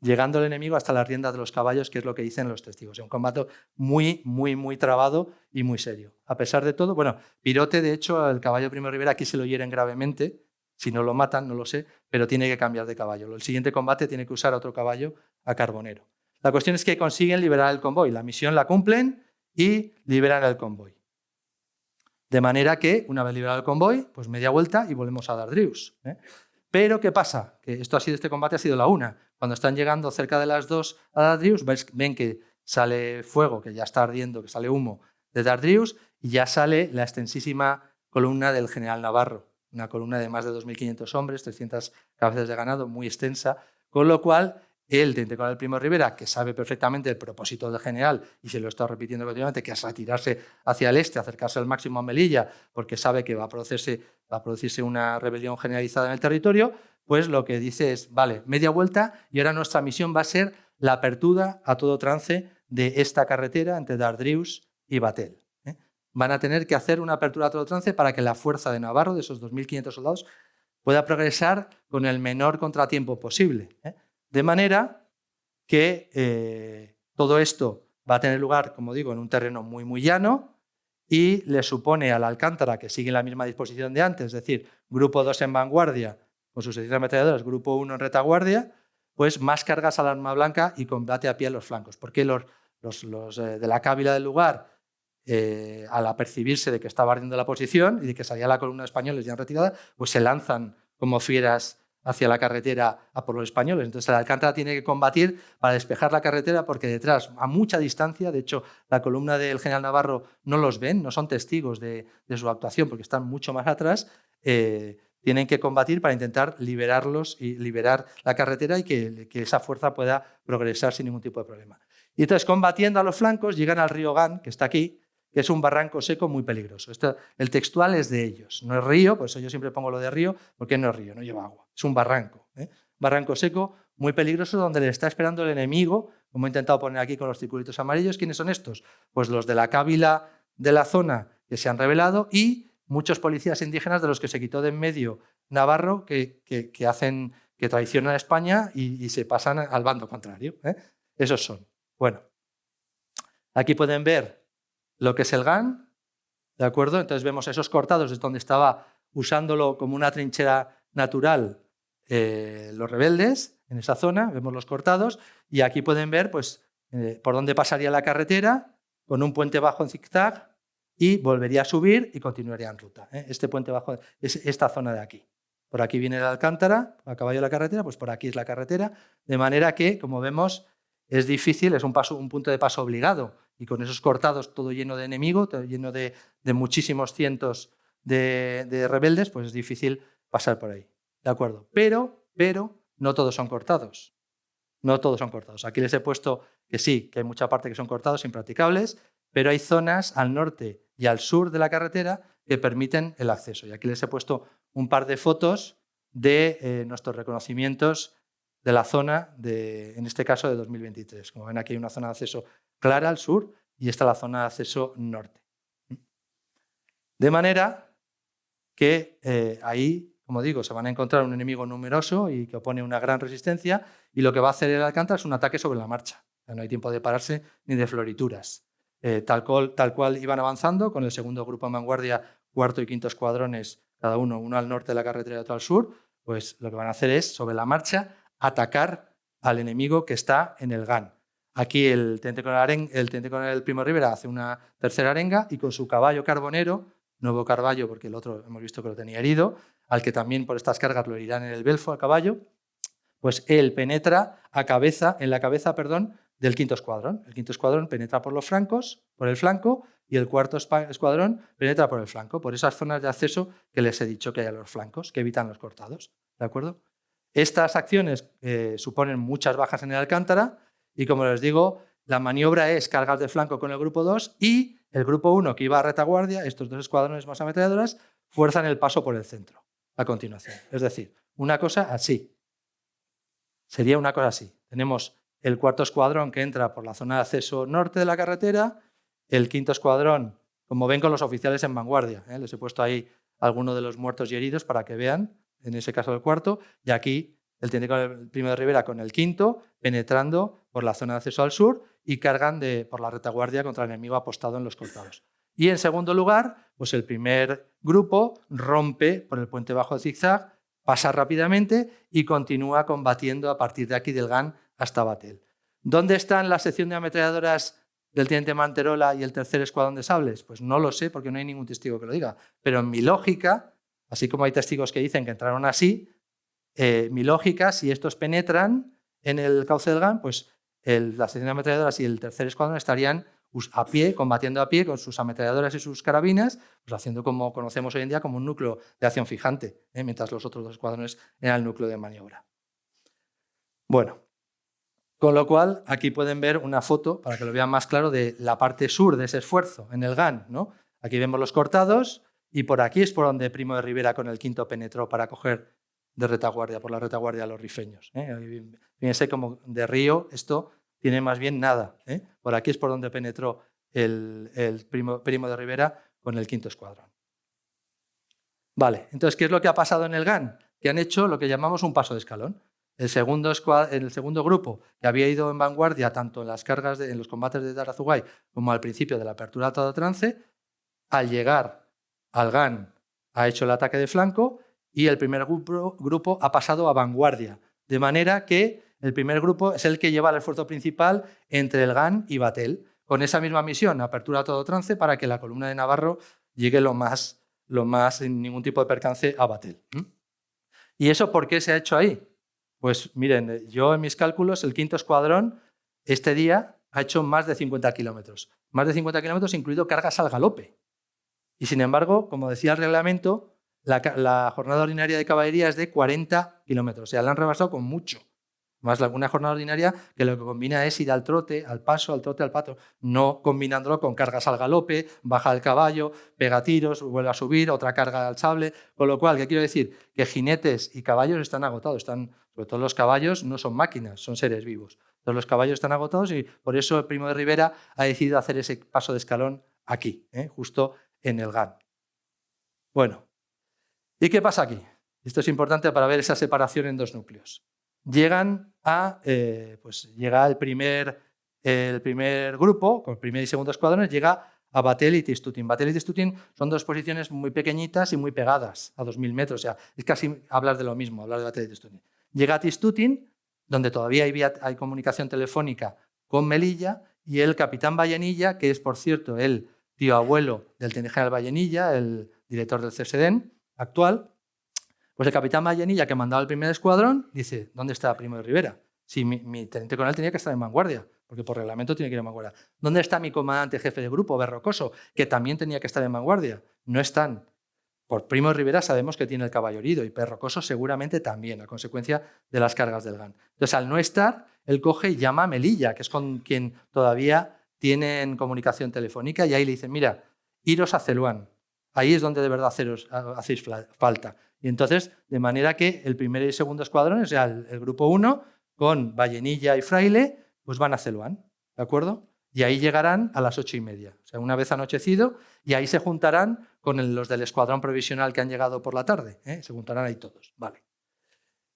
Llegando el enemigo hasta las riendas de los caballos, que es lo que dicen los testigos. Es un combate muy trabado y muy serio. A pesar de todo, bueno, Pirote, de hecho, el caballo Primo de Rivera aquí se lo hieren gravemente. Si no lo matan, no lo sé, pero tiene que cambiar de caballo. El siguiente combate tiene que usar otro caballo a Carbonero. La cuestión es que consiguen liberar el convoy. La misión la cumplen y liberan el convoy. De manera que, una vez liberado el convoy, pues media vuelta y volvemos a Dardrius. Pero, ¿qué pasa? Que este combate ha sido la una. Cuando están llegando cerca de las 2 a Dardrius, ven que sale fuego, que ya está ardiendo, que sale humo de Dardrius, y ya sale la extensísima columna del general Navarro. Una columna de más de 2.500 hombres, 300 cabezas de ganado, muy extensa, con lo cual el teniente coronel Primo de Rivera, que sabe perfectamente el propósito del general y se lo está repitiendo continuamente, que es retirarse hacia el este, acercarse al máximo a Melilla, porque sabe que va a producirse una rebelión generalizada en el territorio, pues lo que dice es, vale, media vuelta y ahora nuestra misión va a ser la apertura a todo trance de esta carretera entre Dardrius y Batel. Van a tener que hacer una apertura a todo trance para que la fuerza de Navarro, de esos 2.500 soldados, pueda progresar con el menor contratiempo posible. De manera que todo esto va a tener lugar, como digo, en un terreno muy llano y le supone a la Alcántara, que sigue la misma disposición de antes, es decir, grupo 2 en vanguardia con sus 600 ametralladoras, grupo 1 en retaguardia, pues más cargas al arma blanca y combate a pie en los flancos. Porque los de la cábila del lugar, al apercibirse de que estaba ardiendo la posición y de que salía la columna de españoles ya en retirada, pues se lanzan como fieras hacia la carretera a por los españoles. Entonces la Alcántara tiene que combatir para despejar la carretera porque detrás, a mucha distancia, de hecho la columna del general Navarro no los ven, no son testigos de su actuación porque están mucho más atrás, tienen que combatir para intentar liberarlos y liberar la carretera y que esa fuerza pueda progresar sin ningún tipo de problema. Y entonces, combatiendo a los flancos, llegan al río Gan, que está aquí, que es un barranco seco muy peligroso. El textual es de ellos, no es río, por eso yo siempre pongo lo de río, porque no es río, no lleva agua, es un barranco. Barranco seco muy peligroso donde le está esperando el enemigo, como he intentado poner aquí con los circulitos amarillos. ¿Quiénes son estos? Pues los de la cábila de la zona que se han rebelado y muchos policías indígenas de los que se quitó de en medio Navarro que traicionan a España y se pasan al bando contrario. Esos son. Bueno, aquí pueden ver lo que es el GAN, ¿de acuerdo? Entonces vemos esos cortados desde donde estaba usándolo como una trinchera natural los rebeldes en esa zona, vemos los cortados, y aquí pueden ver pues, por dónde pasaría la carretera, con un puente bajo en zigzag, y volvería a subir y continuaría en ruta. Este puente bajo es esta zona de aquí. Por aquí viene la Alcántara, a caballo de la carretera, pues por aquí es la carretera, de manera que, como vemos, es difícil, es un punto de paso obligado, y con esos cortados todo lleno de enemigo, todo lleno de muchísimos cientos de rebeldes, pues es difícil pasar por ahí. ¿De acuerdo? Pero no todos son cortados. No todos son cortados. Aquí les he puesto que sí, que hay mucha parte que son cortados, impracticables, pero hay zonas al norte y al sur de la carretera que permiten el acceso. Y aquí les he puesto un par de fotos de nuestros reconocimientos de la zona, en este caso de 2023. Como ven, aquí hay una zona de acceso clara al sur y esta es la zona de acceso norte. De manera que ahí, como digo, se van a encontrar un enemigo numeroso y que opone una gran resistencia, y lo que va a hacer el Alcántara es un ataque sobre la marcha. O sea, no hay tiempo de pararse ni de florituras. Tal cual iban avanzando, con el segundo grupo en vanguardia, cuarto y quinto escuadrones, cada uno al norte de la carretera y otro al sur, pues lo que van a hacer es, sobre la marcha, atacar al enemigo que está en el GAN. Aquí el teniente coronel Primo de Rivera hace una tercera arenga y con su caballo carbonero, nuevo Carballo, porque el otro hemos visto que lo tenía herido, al que también por estas cargas lo herirán en el belfo al caballo, pues él penetra en la cabeza del quinto escuadrón. El quinto escuadrón penetra por el flanco, y el cuarto escuadrón penetra por el flanco, por esas zonas de acceso que les he dicho que hay a los flancos, que evitan los cortados. ¿De acuerdo? Estas acciones suponen muchas bajas en el Alcántara, y como les digo, la maniobra es cargas de flanco con el grupo 2 y el grupo 1, que iba a retaguardia, estos dos escuadrones más ametralladoras, fuerzan el paso por el centro a continuación. Es decir, una cosa así. Sería una cosa así. Tenemos el cuarto escuadrón que entra por la zona de acceso norte de la carretera, el quinto escuadrón, como ven con los oficiales en vanguardia. Les he puesto ahí algunos de los muertos y heridos para que vean, en ese caso el cuarto, y aquí el teniente Primo de Rivera con el quinto, penetrando por la zona de acceso al sur y cargan por la retaguardia contra el enemigo apostado en los cortados. Y en segundo lugar, pues el primer grupo rompe por el puente bajo de zigzag, pasa rápidamente y continúa combatiendo a partir de aquí del GAN hasta Batel. ¿Dónde están la sección de ametralladoras del teniente Manterola y el tercer escuadrón de sables? Pues no lo sé, porque no hay ningún testigo que lo diga. Pero en mi lógica, así como hay testigos que dicen que entraron así, mi lógica, si estos penetran en el cauce del GAN, pues la sección de ametralladoras y el tercer escuadrón estarían a pie, combatiendo a pie con sus ametralladoras y sus carabinas, pues haciendo como conocemos hoy en día como un núcleo de acción fijante, mientras los otros dos escuadrones eran el núcleo de maniobra. Bueno, con lo cual aquí pueden ver una foto, para que lo vean más claro, de la parte sur de ese esfuerzo en el GAN, ¿no? Aquí vemos los cortados y por aquí es por donde Primo de Rivera con el quinto penetró para coger de retaguardia, por la retaguardia a los rifeños. Fíjense como de río esto tiene más bien nada. Por aquí es por donde penetró el Primo de Rivera con el quinto escuadrón. Vale, entonces, ¿qué es lo que ha pasado en el GAN? Que han hecho lo que llamamos un paso de escalón. El segundo grupo, que había ido en vanguardia tanto en las cargas en los combates de Darazugay como al principio de la apertura a todo trance, al llegar al GAN ha hecho el ataque de flanco y el primer grupo ha pasado a vanguardia, de manera que el primer grupo es el que lleva el esfuerzo principal entre el GAN y Batel, con esa misma misión, apertura a todo trance, para que la columna de Navarro llegue lo más sin ningún tipo de percance a Batel. ¿Y eso por qué se ha hecho ahí? Pues miren, yo en mis cálculos, el quinto escuadrón este día ha hecho más de 50 kilómetros. Más de 50 kilómetros, incluido cargas al galope. Y sin embargo, como decía el reglamento, la jornada ordinaria de caballería es de 40 kilómetros. O sea, la han rebasado con mucho. Más una jornada ordinaria que lo que combina es ir al trote, al paso, al trote, al pato, no combinándolo con cargas al galope, baja el caballo, pega tiros, vuelve a subir, otra carga al sable. Con lo cual, ¿qué quiero decir? Que jinetes y caballos están agotados. Sobre todo los caballos no son máquinas, son seres vivos. Entonces los caballos están agotados y por eso el Primo de Rivera ha decidido hacer ese paso de escalón aquí, justo en el GAN. Bueno, ¿y qué pasa aquí? Esto es importante para ver esa separación en dos núcleos. Llega el primer grupo, con el primer y segundo escuadrones, llega a Batel y Tistutin. Batel y Tistutin son dos posiciones muy pequeñitas y muy pegadas, a 2000 metros. O sea, es casi hablar de lo mismo, hablar de Batel y Tistutin. Llega a Tistutin donde todavía hay comunicación telefónica con Melilla, y el capitán Vallenilla, que es, por cierto, el tío abuelo del teniente general Vallenilla, el director del CSDEN actual. Pues el capitán Vallenilla, que mandaba el primer escuadrón, dice, ¿dónde está Primo de Rivera? Si mi teniente coronel tenía que estar en vanguardia, porque por reglamento tiene que ir en vanguardia. ¿Dónde está mi comandante jefe de grupo, Berrocoso, que también tenía que estar en vanguardia? No están. Por Primo de Rivera sabemos que tiene el caballo herido y Berrocoso seguramente también, a consecuencia de las cargas del GAN. Entonces, al no estar, él coge y llama a Melilla, que es con quien todavía tienen comunicación telefónica, y ahí le dicen, mira, iros a Celuán. Ahí es donde de verdad hacéis falta. Y entonces, de manera que el primer y segundo escuadrón, o sea, el grupo 1, con Vallenilla y Fraile, pues van a Celuán, ¿de acuerdo? Y ahí llegarán a las 8:30, o sea, una vez anochecido, y ahí se juntarán con los del escuadrón provisional que han llegado por la tarde, ¿eh? Se juntarán ahí todos, vale.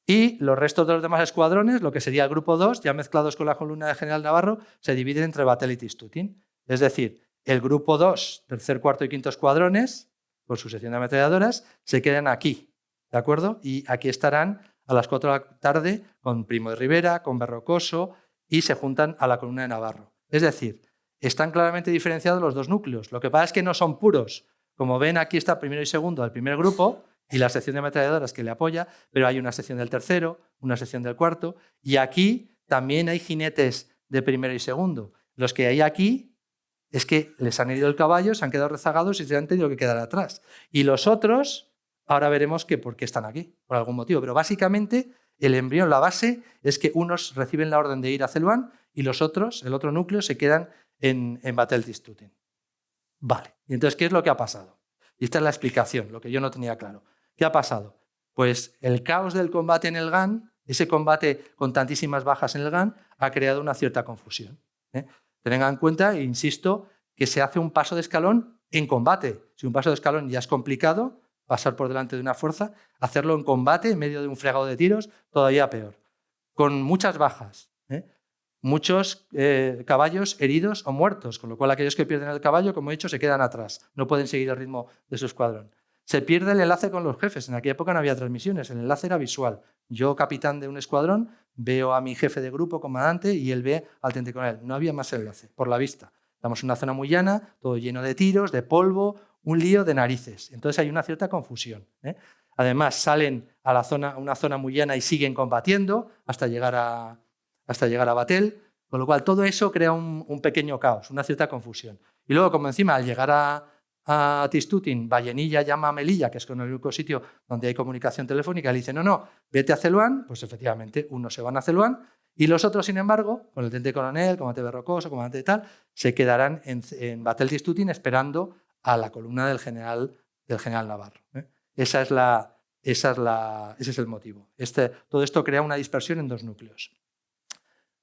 Y los restos de los demás escuadrones, lo que sería el grupo 2, ya mezclados con la columna de General Navarro, se dividen entre Batel y Tistutin. Es decir, el grupo 2, tercer, cuarto y quinto escuadrones, con su sección de ametralladoras, se quedan aquí, ¿de acuerdo? Y aquí estarán a las 4 de la tarde con Primo de Rivera, con Berrocoso, y se juntan a la columna de Navarro. Es decir, están claramente diferenciados los dos núcleos. Lo que pasa es que no son puros. Como ven, aquí está primero y segundo del primer grupo y la sección de ametralladoras que le apoya, pero hay una sección del tercero, una sección del cuarto, y aquí también hay jinetes de primero y segundo. Los que hay aquí es que les han herido el caballo, se han quedado rezagados y se han tenido que quedar atrás. Y los otros, ahora veremos que por qué están aquí, por algún motivo. Pero básicamente el embrión, la base, es que unos reciben la orden de ir a Celuán y los otros, el otro núcleo, se quedan en Batel-Tistutin. Vale, y entonces, ¿qué es lo que ha pasado? Y esta es la explicación, lo que yo no tenía claro. ¿Qué ha pasado? Pues el caos del combate en el GAN, ese combate con tantísimas bajas en el GAN, ha creado una cierta confusión. Tengan en cuenta, e insisto, que se hace un paso de escalón en combate. Si un paso de escalón ya es complicado, pasar por delante de una fuerza, hacerlo en combate, en medio de un fregado de tiros, todavía peor. Con muchas bajas, muchos caballos heridos o muertos, con lo cual aquellos que pierden el caballo, como he dicho, se quedan atrás, no pueden seguir el ritmo de su escuadrón. Se pierde el enlace con los jefes. En aquella época no había transmisiones, el enlace era visual. Yo, capitán de un escuadrón, veo a mi jefe de grupo, comandante, y él ve al teniente coronel. No había más enlace, por la vista. Estamos en una zona muy llana, todo lleno de tiros, de polvo, un lío de narices. Entonces hay una cierta confusión. Además, salen a una zona muy llana y siguen combatiendo hasta llegar a Batel, con lo cual todo eso crea un pequeño caos, una cierta confusión. Y luego, como encima, al llegar a Tistutin, Vallenilla llama a Melilla, que es con el único sitio donde hay comunicación telefónica, le dice, no, vete a Celuán, pues efectivamente, unos se van a Celuán, y los otros, sin embargo, con el teniente coronel, comandante Berrocoso, comandante y tal, se quedarán en Batel-Tistutin esperando a la columna del general Navarro. Ese es el motivo. Todo esto crea una dispersión en dos núcleos.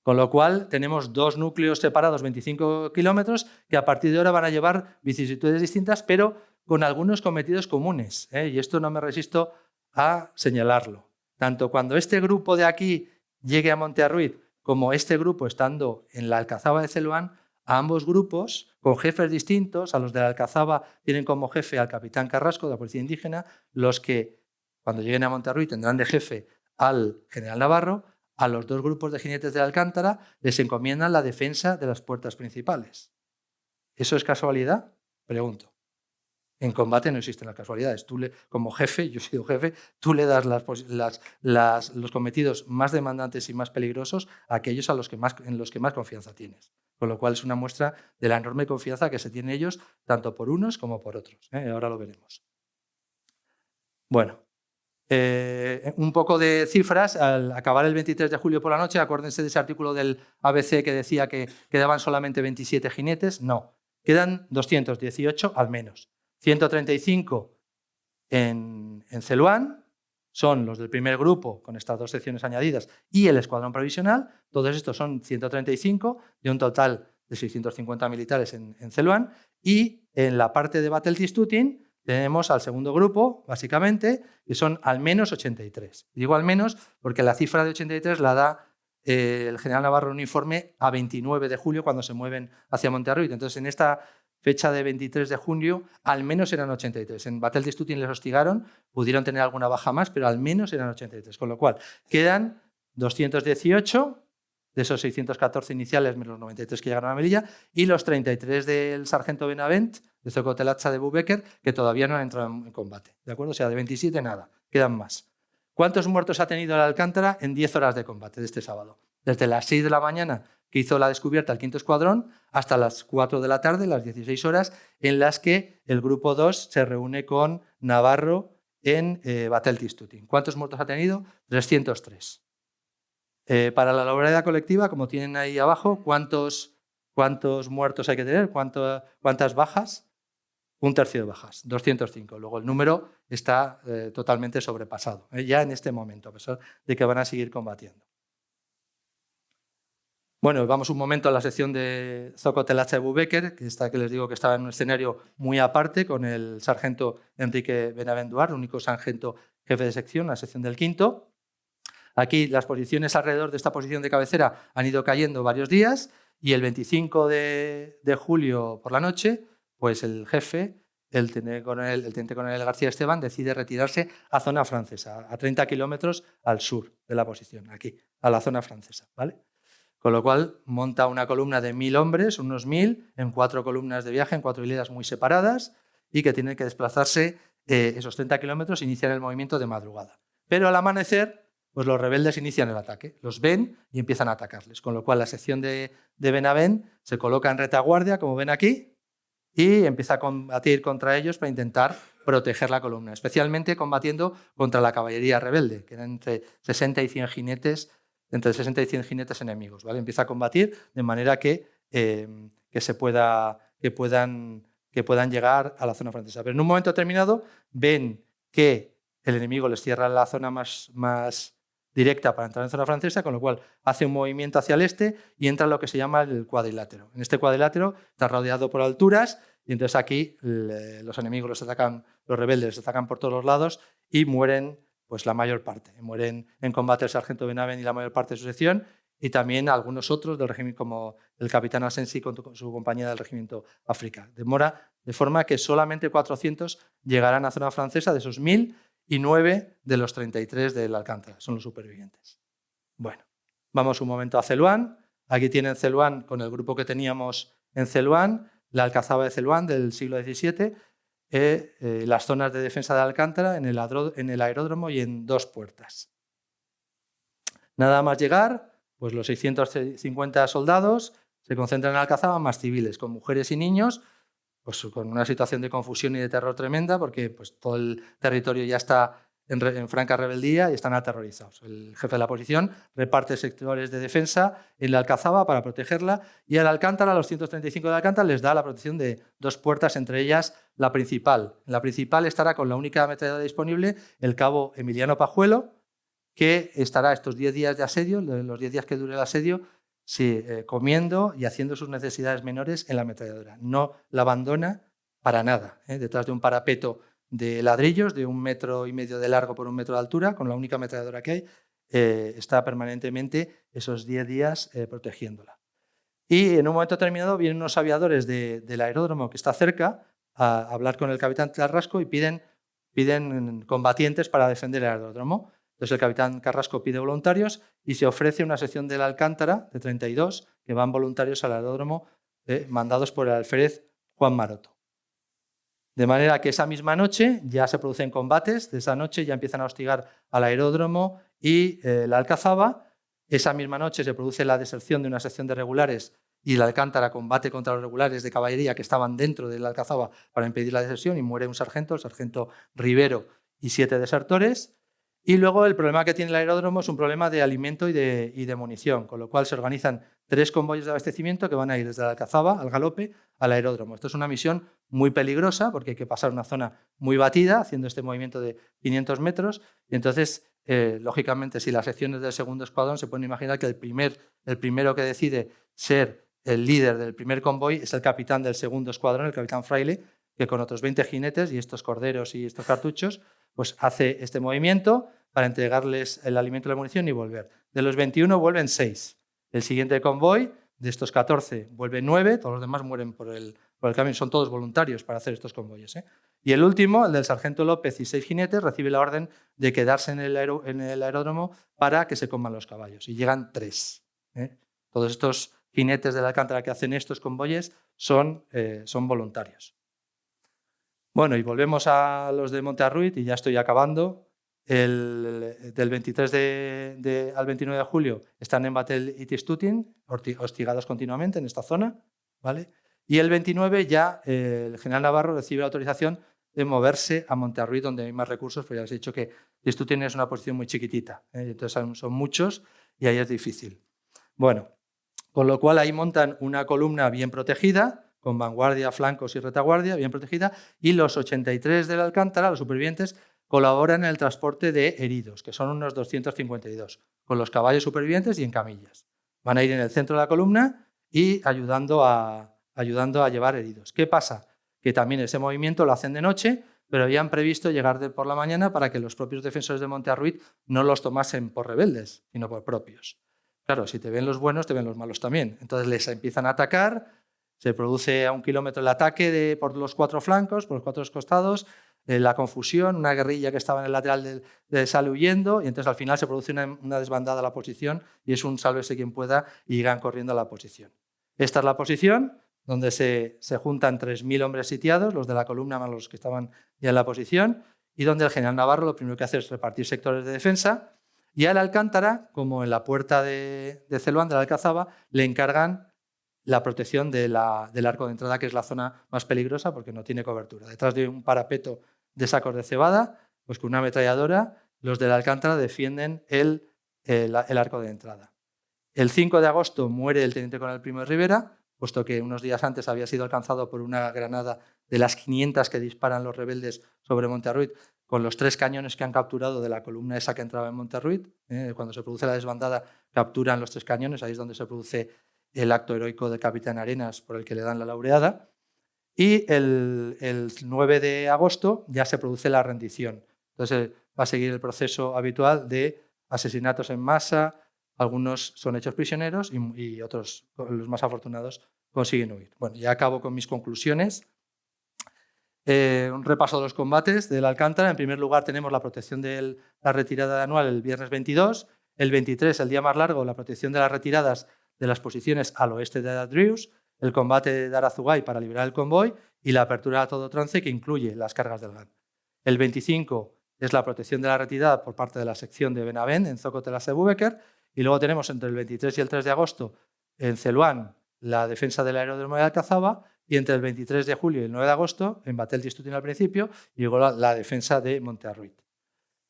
Con lo cual tenemos dos núcleos separados, 25 kilómetros, que a partir de ahora van a llevar vicisitudes distintas, pero con algunos cometidos comunes. Y esto no me resisto a señalarlo. Tanto cuando este grupo de aquí llegue a Montearruiz, como este grupo estando en la Alcazaba de Celuán, a ambos grupos, con jefes distintos, a los de la Alcazaba tienen como jefe al capitán Carrasco de la Policía Indígena, los que cuando lleguen a Montearruiz tendrán de jefe al general Navarro. A los dos grupos de jinetes de Alcántara les encomiendan la defensa de las puertas principales. ¿Eso es casualidad? Pregunto. En combate no existen las casualidades. Tú como jefe, yo he sido jefe, tú le das los cometidos más demandantes y más peligrosos a aquellos en los que más confianza tienes. Con lo cual es una muestra de la enorme confianza que se tienen ellos, tanto por unos como por otros. Ahora lo veremos. Bueno. Un poco de cifras, al acabar el 23 de julio por la noche, acuérdense de ese artículo del ABC que decía que quedaban solamente 27 jinetes, no, quedan 218 al menos. 135 en Celuán, son los del primer grupo con estas dos secciones añadidas y el escuadrón provisional, todos estos son 135 de un total de 650 militares en Celuán, y en la parte de Batel-Tistutin tenemos al segundo grupo, básicamente, que son al menos 83. Digo al menos porque la cifra de 83 la da el general Navarro en un informe a 29 de julio cuando se mueven hacia Montearruiz. Entonces, en esta fecha de 23 de junio, al menos eran 83. En Batel-Tistutin les hostigaron, pudieron tener alguna baja más, pero al menos eran 83. Con lo cual, quedan 218, de esos 614 iniciales menos los 93 que llegaron a Melilla, y los 33 del sargento Benavent, de Zocotelatza de Bubecker, que todavía no han entrado en combate. ¿De acuerdo? O sea, de 27 nada, quedan más. ¿Cuántos muertos ha tenido el Alcántara en 10 horas de combate de este sábado? Desde las 6 de la mañana, que hizo la descubierta el 5º Escuadrón, hasta las 4 de la tarde, las 16 horas, en las que el Grupo 2 se reúne con Navarro en Bateltistutin. ¿Cuántos muertos ha tenido? 303. Para la laboralidad colectiva, como tienen ahí abajo, ¿cuántos muertos hay que tener? ¿Cuántas bajas? 1/3 de bajas, 205. Luego el número está totalmente sobrepasado, ya en este momento, a pesar de que van a seguir combatiendo. Bueno, vamos un momento a la sección de Zocotelatza de Bubecker, que les digo que estaba en un escenario muy aparte, con el sargento Enrique Benavent Duart, único sargento jefe de sección, la sección del 5º. Aquí las posiciones alrededor de esta posición de cabecera han ido cayendo varios días y el 25 de julio por la noche, pues el jefe, el teniente coronel García Esteban, decide retirarse a zona francesa, a 30 kilómetros al sur de la posición, aquí, a la zona francesa, ¿vale? Con lo cual monta una columna de 1000 hombres, unos 1000, en 4 columnas de viaje, en 4 hileras muy separadas, y que tienen que desplazarse esos 30 kilómetros, inician el movimiento de madrugada. Pero al amanecer, pues los rebeldes inician el ataque, los ven y empiezan a atacarles, con lo cual la sección de Benavent se coloca en retaguardia, como ven aquí, y empieza a combatir contra ellos para intentar proteger la columna, especialmente combatiendo contra la caballería rebelde, que eran entre 60 y 100 jinetes, entre 60 y 100 jinetes enemigos, ¿vale? Empieza a combatir de manera que puedan llegar a la zona francesa. Pero en un momento determinado ven que el enemigo les cierra la zona más directa para entrar en zona francesa, con lo cual hace un movimiento hacia el este y entra en lo que se llama el cuadrilátero. En este cuadrilátero está rodeado por alturas y entonces aquí los enemigos los rebeldes los atacan por todos los lados y mueren pues la mayor parte. Mueren en combate el sargento Benavent y la mayor parte de su sección, y también algunos otros del regimiento, como el capitán Asensi con su compañía del regimiento África. De forma que solamente 400 llegarán a zona francesa de esos 1000, y 9 de los 33 del Alcántara son los supervivientes. Bueno, vamos un momento a Celuán. Aquí tienen Celuán con el grupo que teníamos en Celuán, la Alcazaba de Celuán del siglo XVII, las zonas de defensa de Alcántara, en el aeródromo y en 2 puertas. Nada más llegar, pues los 650 soldados se concentran en Alcazaba, más civiles, con mujeres y niños, pues con una situación de confusión y de terror tremenda, porque pues, todo el territorio ya está en franca rebeldía y están aterrorizados. El jefe de la posición reparte sectores de defensa en la Alcazaba para protegerla, y al Alcántara, a los 135 de Alcántara, les da la protección de 2 puertas, entre ellas la principal. En la principal estará con la única ametralladora disponible el cabo Emiliano Pajuelo, que estará estos 10 días de asedio, los 10 días que dure el asedio, sí, comiendo y haciendo sus necesidades menores en la ametralladora. No la abandona para nada, detrás de un parapeto de ladrillos de 1,5 metros de largo por 1 metro de altura, con la única ametralladora que hay, está permanentemente esos 10 días protegiéndola. Y en un momento determinado vienen unos aviadores del aeródromo que está cerca a hablar con el capitán Carrasco y piden combatientes para defender el aeródromo. Entonces el capitán Carrasco pide voluntarios y se ofrece una sección del Alcántara de 32 que van voluntarios al aeródromo mandados por el alférez Juan Maroto. De manera que esa misma noche ya se producen combates, de esa noche ya empiezan a hostigar al aeródromo y la Alcazaba. Esa misma noche se produce la deserción de una sección de regulares y el Alcántara combate contra los regulares de caballería que estaban dentro de la Alcazaba para impedir la deserción, y muere un sargento, el sargento Rivero, y 7 desertores. Y luego el problema que tiene el aeródromo es un problema de alimento y de munición, con lo cual se organizan 3 convoyes de abastecimiento que van a ir desde la Alcazaba al galope al aeródromo. Esto es una misión muy peligrosa porque hay que pasar una zona muy batida haciendo este movimiento de 500 metros. Y entonces, lógicamente, si las secciones del 2º escuadrón, se pueden imaginar que el primero que decide ser el líder del primer convoy es el capitán del 2º escuadrón, el capitán Fraile, que con otros 20 jinetes y estos corderos y estos cartuchos, pues hace este movimiento para entregarles el alimento y la munición y volver. De los 21 vuelven 6. El siguiente convoy, de estos 14, vuelven 9, todos los demás mueren por el por el camino, son todos voluntarios para hacer estos convoyes. Y el último, el del sargento López y 6 jinetes, recibe la orden de quedarse en el aeródromo para que se coman los caballos. Y llegan 3. Todos estos jinetes de la Alcántara que hacen estos convoyes son voluntarios. Bueno, y volvemos a los de Monte Arruit y ya estoy acabando. Del 23 al 29 de julio están en Batel y Tistutin, hostigados continuamente en esta zona, ¿vale? Y el 29 ya el general Navarro recibe la autorización de moverse a Monte Arruit, donde hay más recursos, pero ya os he dicho que Tistutin es una posición muy chiquitita, entonces son muchos y ahí es difícil. Bueno, con lo cual ahí montan una columna bien protegida, con vanguardia, flancos y retaguardia, bien protegida, y los 83 de la Alcántara, los supervivientes, colaboran en el transporte de heridos, que son unos 252, con los caballos supervivientes y en camillas. Van a ir en el centro de la columna y ayudando a llevar heridos. ¿Qué pasa? Que también ese movimiento lo hacen de noche, pero habían previsto llegar por la mañana para que los propios defensores de Monte Arruit no los tomasen por rebeldes, sino por propios. Claro, si te ven los buenos, te ven los malos también. Entonces les empiezan a atacar, se produce a 1 kilómetro el ataque por los 4 flancos, por los 4 costados, la confusión, una guerrilla que estaba en el lateral sale huyendo y entonces al final se produce una desbandada a la posición y es un sálvese quien pueda y llegan corriendo a la posición. Esta es la posición donde se juntan 3.000 hombres sitiados, los de la columna más los que estaban ya en la posición, y donde el general Navarro lo primero que hace es repartir sectores de defensa. Y al Alcántara, como en la puerta de Celuán, de la Alcazaba, le encargan la protección del arco de entrada, que es la zona más peligrosa porque no tiene cobertura. Detrás de un parapeto de sacos de cebada, pues con una ametralladora, los del Alcántara defienden el arco de entrada. El 5 de agosto muere el teniente coronel Primo de Rivera, puesto que unos días antes había sido alcanzado por una granada de las 500 que disparan los rebeldes sobre Monte Arruit, con los 3 cañones que han capturado de la columna esa que entraba en Monte Arruit. Cuando se produce la desbandada, capturan los 3 cañones, ahí es donde se produce el acto heroico del capitán Arenas por el que le dan la laureada. Y el 9 de agosto ya se produce la rendición. Entonces va a seguir el proceso habitual de asesinatos en masa, algunos son hechos prisioneros y otros, los más afortunados, consiguen huir. Bueno, ya acabo con mis conclusiones. Un repaso de los combates del Alcántara. En primer lugar tenemos la protección de la retirada anual el viernes 22. El 23, el día más largo, la protección de las retiradas de las posiciones al oeste de Adrius, el combate de Arazugay para liberar el convoy y la apertura a todo trance que incluye las cargas del GAN. El 25 es la protección de la retirada por parte de la sección de Benavent en Zocotela-Sebúbeker y luego tenemos entre el 23 y el 3 de agosto en Celuán la defensa del aeródromo de Alcazaba y entre el 23 de julio y el 9 de agosto en Batel Tistutin al principio y luego la defensa de Monte Arruit.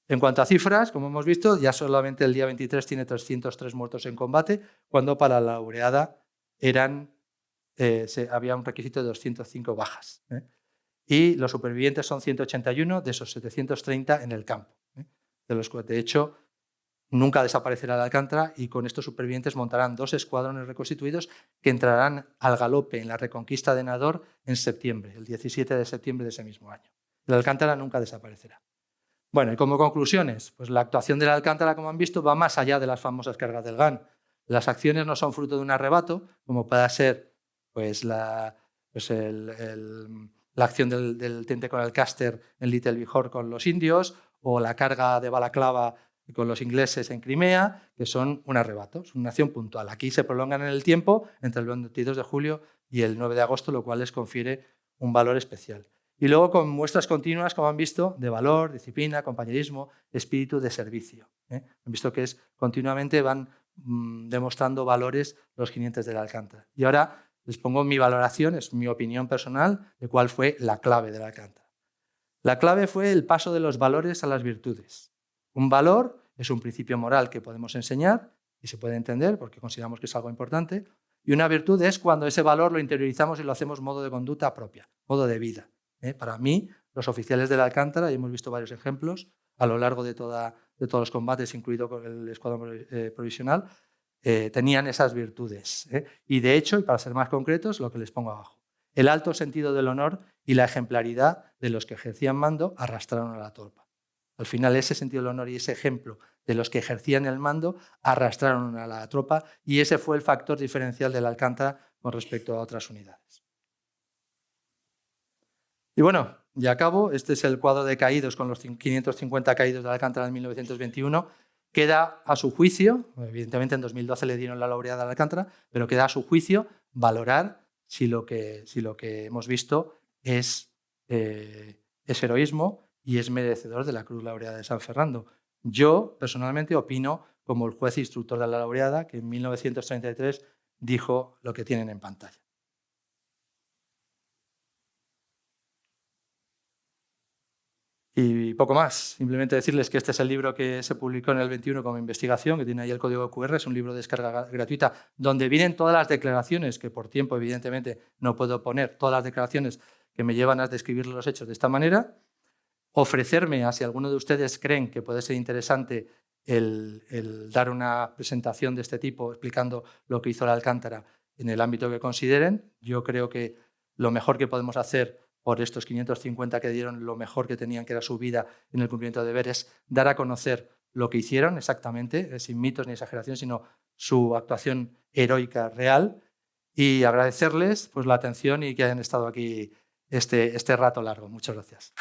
En cuanto a cifras, como hemos visto, ya solamente el día 23 tiene 303 muertos en combate, cuando para la laureada había un requisito de 205 bajas. Y los supervivientes son 181, de esos 730 en el campo. De hecho, nunca desaparecerá la Alcántara y con estos supervivientes montarán 2 escuadrones reconstituidos que entrarán al galope en la reconquista de Nador en septiembre, el 17 de septiembre de ese mismo año. La Alcántara nunca desaparecerá. Bueno, y como conclusiones, pues la actuación de la Alcántara, como han visto, va más allá de las famosas cargas del GAN. Las acciones no son fruto de un arrebato, como pueda ser pues, la acción del teniente coronel Custer en Little Bihor con los indios o la carga de Balaclava con los ingleses en Crimea, que son un arrebato, es una acción puntual. Aquí se prolongan en el tiempo entre el 22 de julio y el 9 de agosto, lo cual les confiere un valor especial. Y luego con muestras continuas, como han visto, de valor, disciplina, compañerismo, espíritu de servicio. Han visto que continuamente van demostrando valores los jinetes de la Alcántara. Y ahora les pongo mi valoración, es mi opinión personal, de cuál fue la clave de la Alcántara. La clave fue el paso de los valores a las virtudes. Un valor es un principio moral que podemos enseñar y se puede entender porque consideramos que es algo importante. Y una virtud es cuando ese valor lo interiorizamos y lo hacemos modo de conducta propia, modo de vida. Para mí, los oficiales de la Alcántara, y hemos visto varios ejemplos a lo largo de todos los combates, incluido con el escuadrón provisional, tenían esas virtudes. Y de hecho, y para ser más concretos, lo que les pongo abajo, el alto sentido del honor y la ejemplaridad de los que ejercían mando arrastraron a la tropa. Al final, ese sentido del honor y ese ejemplo de los que ejercían el mando arrastraron a la tropa y ese fue el factor diferencial de la Alcántara con respecto a otras unidades. Y bueno, ya acabo. Este es el cuadro de caídos con los 550 caídos de Alcántara en 1921. Queda a su juicio, evidentemente en 2012 le dieron la laureada a Alcántara, pero queda a su juicio valorar si lo que hemos visto es heroísmo y es merecedor de la Cruz Laureada de San Fernando. Yo, personalmente, opino como el juez instructor de la laureada, que en 1933 dijo lo que tienen en pantalla. Y poco más, simplemente decirles que este es el libro que se publicó en el 21 como investigación, que tiene ahí el código QR, es un libro de descarga gratuita, donde vienen todas las declaraciones, que por tiempo evidentemente no puedo poner, todas las declaraciones que me llevan a describir los hechos de esta manera. Ofrecerme a si alguno de ustedes creen que puede ser interesante el dar una presentación de este tipo explicando lo que hizo la Alcántara en el ámbito que consideren. Yo creo que lo mejor que podemos hacer por estos 550 que dieron lo mejor que tenían, que era su vida en el cumplimiento de deberes, dar a conocer lo que hicieron exactamente, sin mitos ni exageración, sino su actuación heroica real, y agradecerles pues, la atención y que hayan estado aquí este rato largo. Muchas gracias.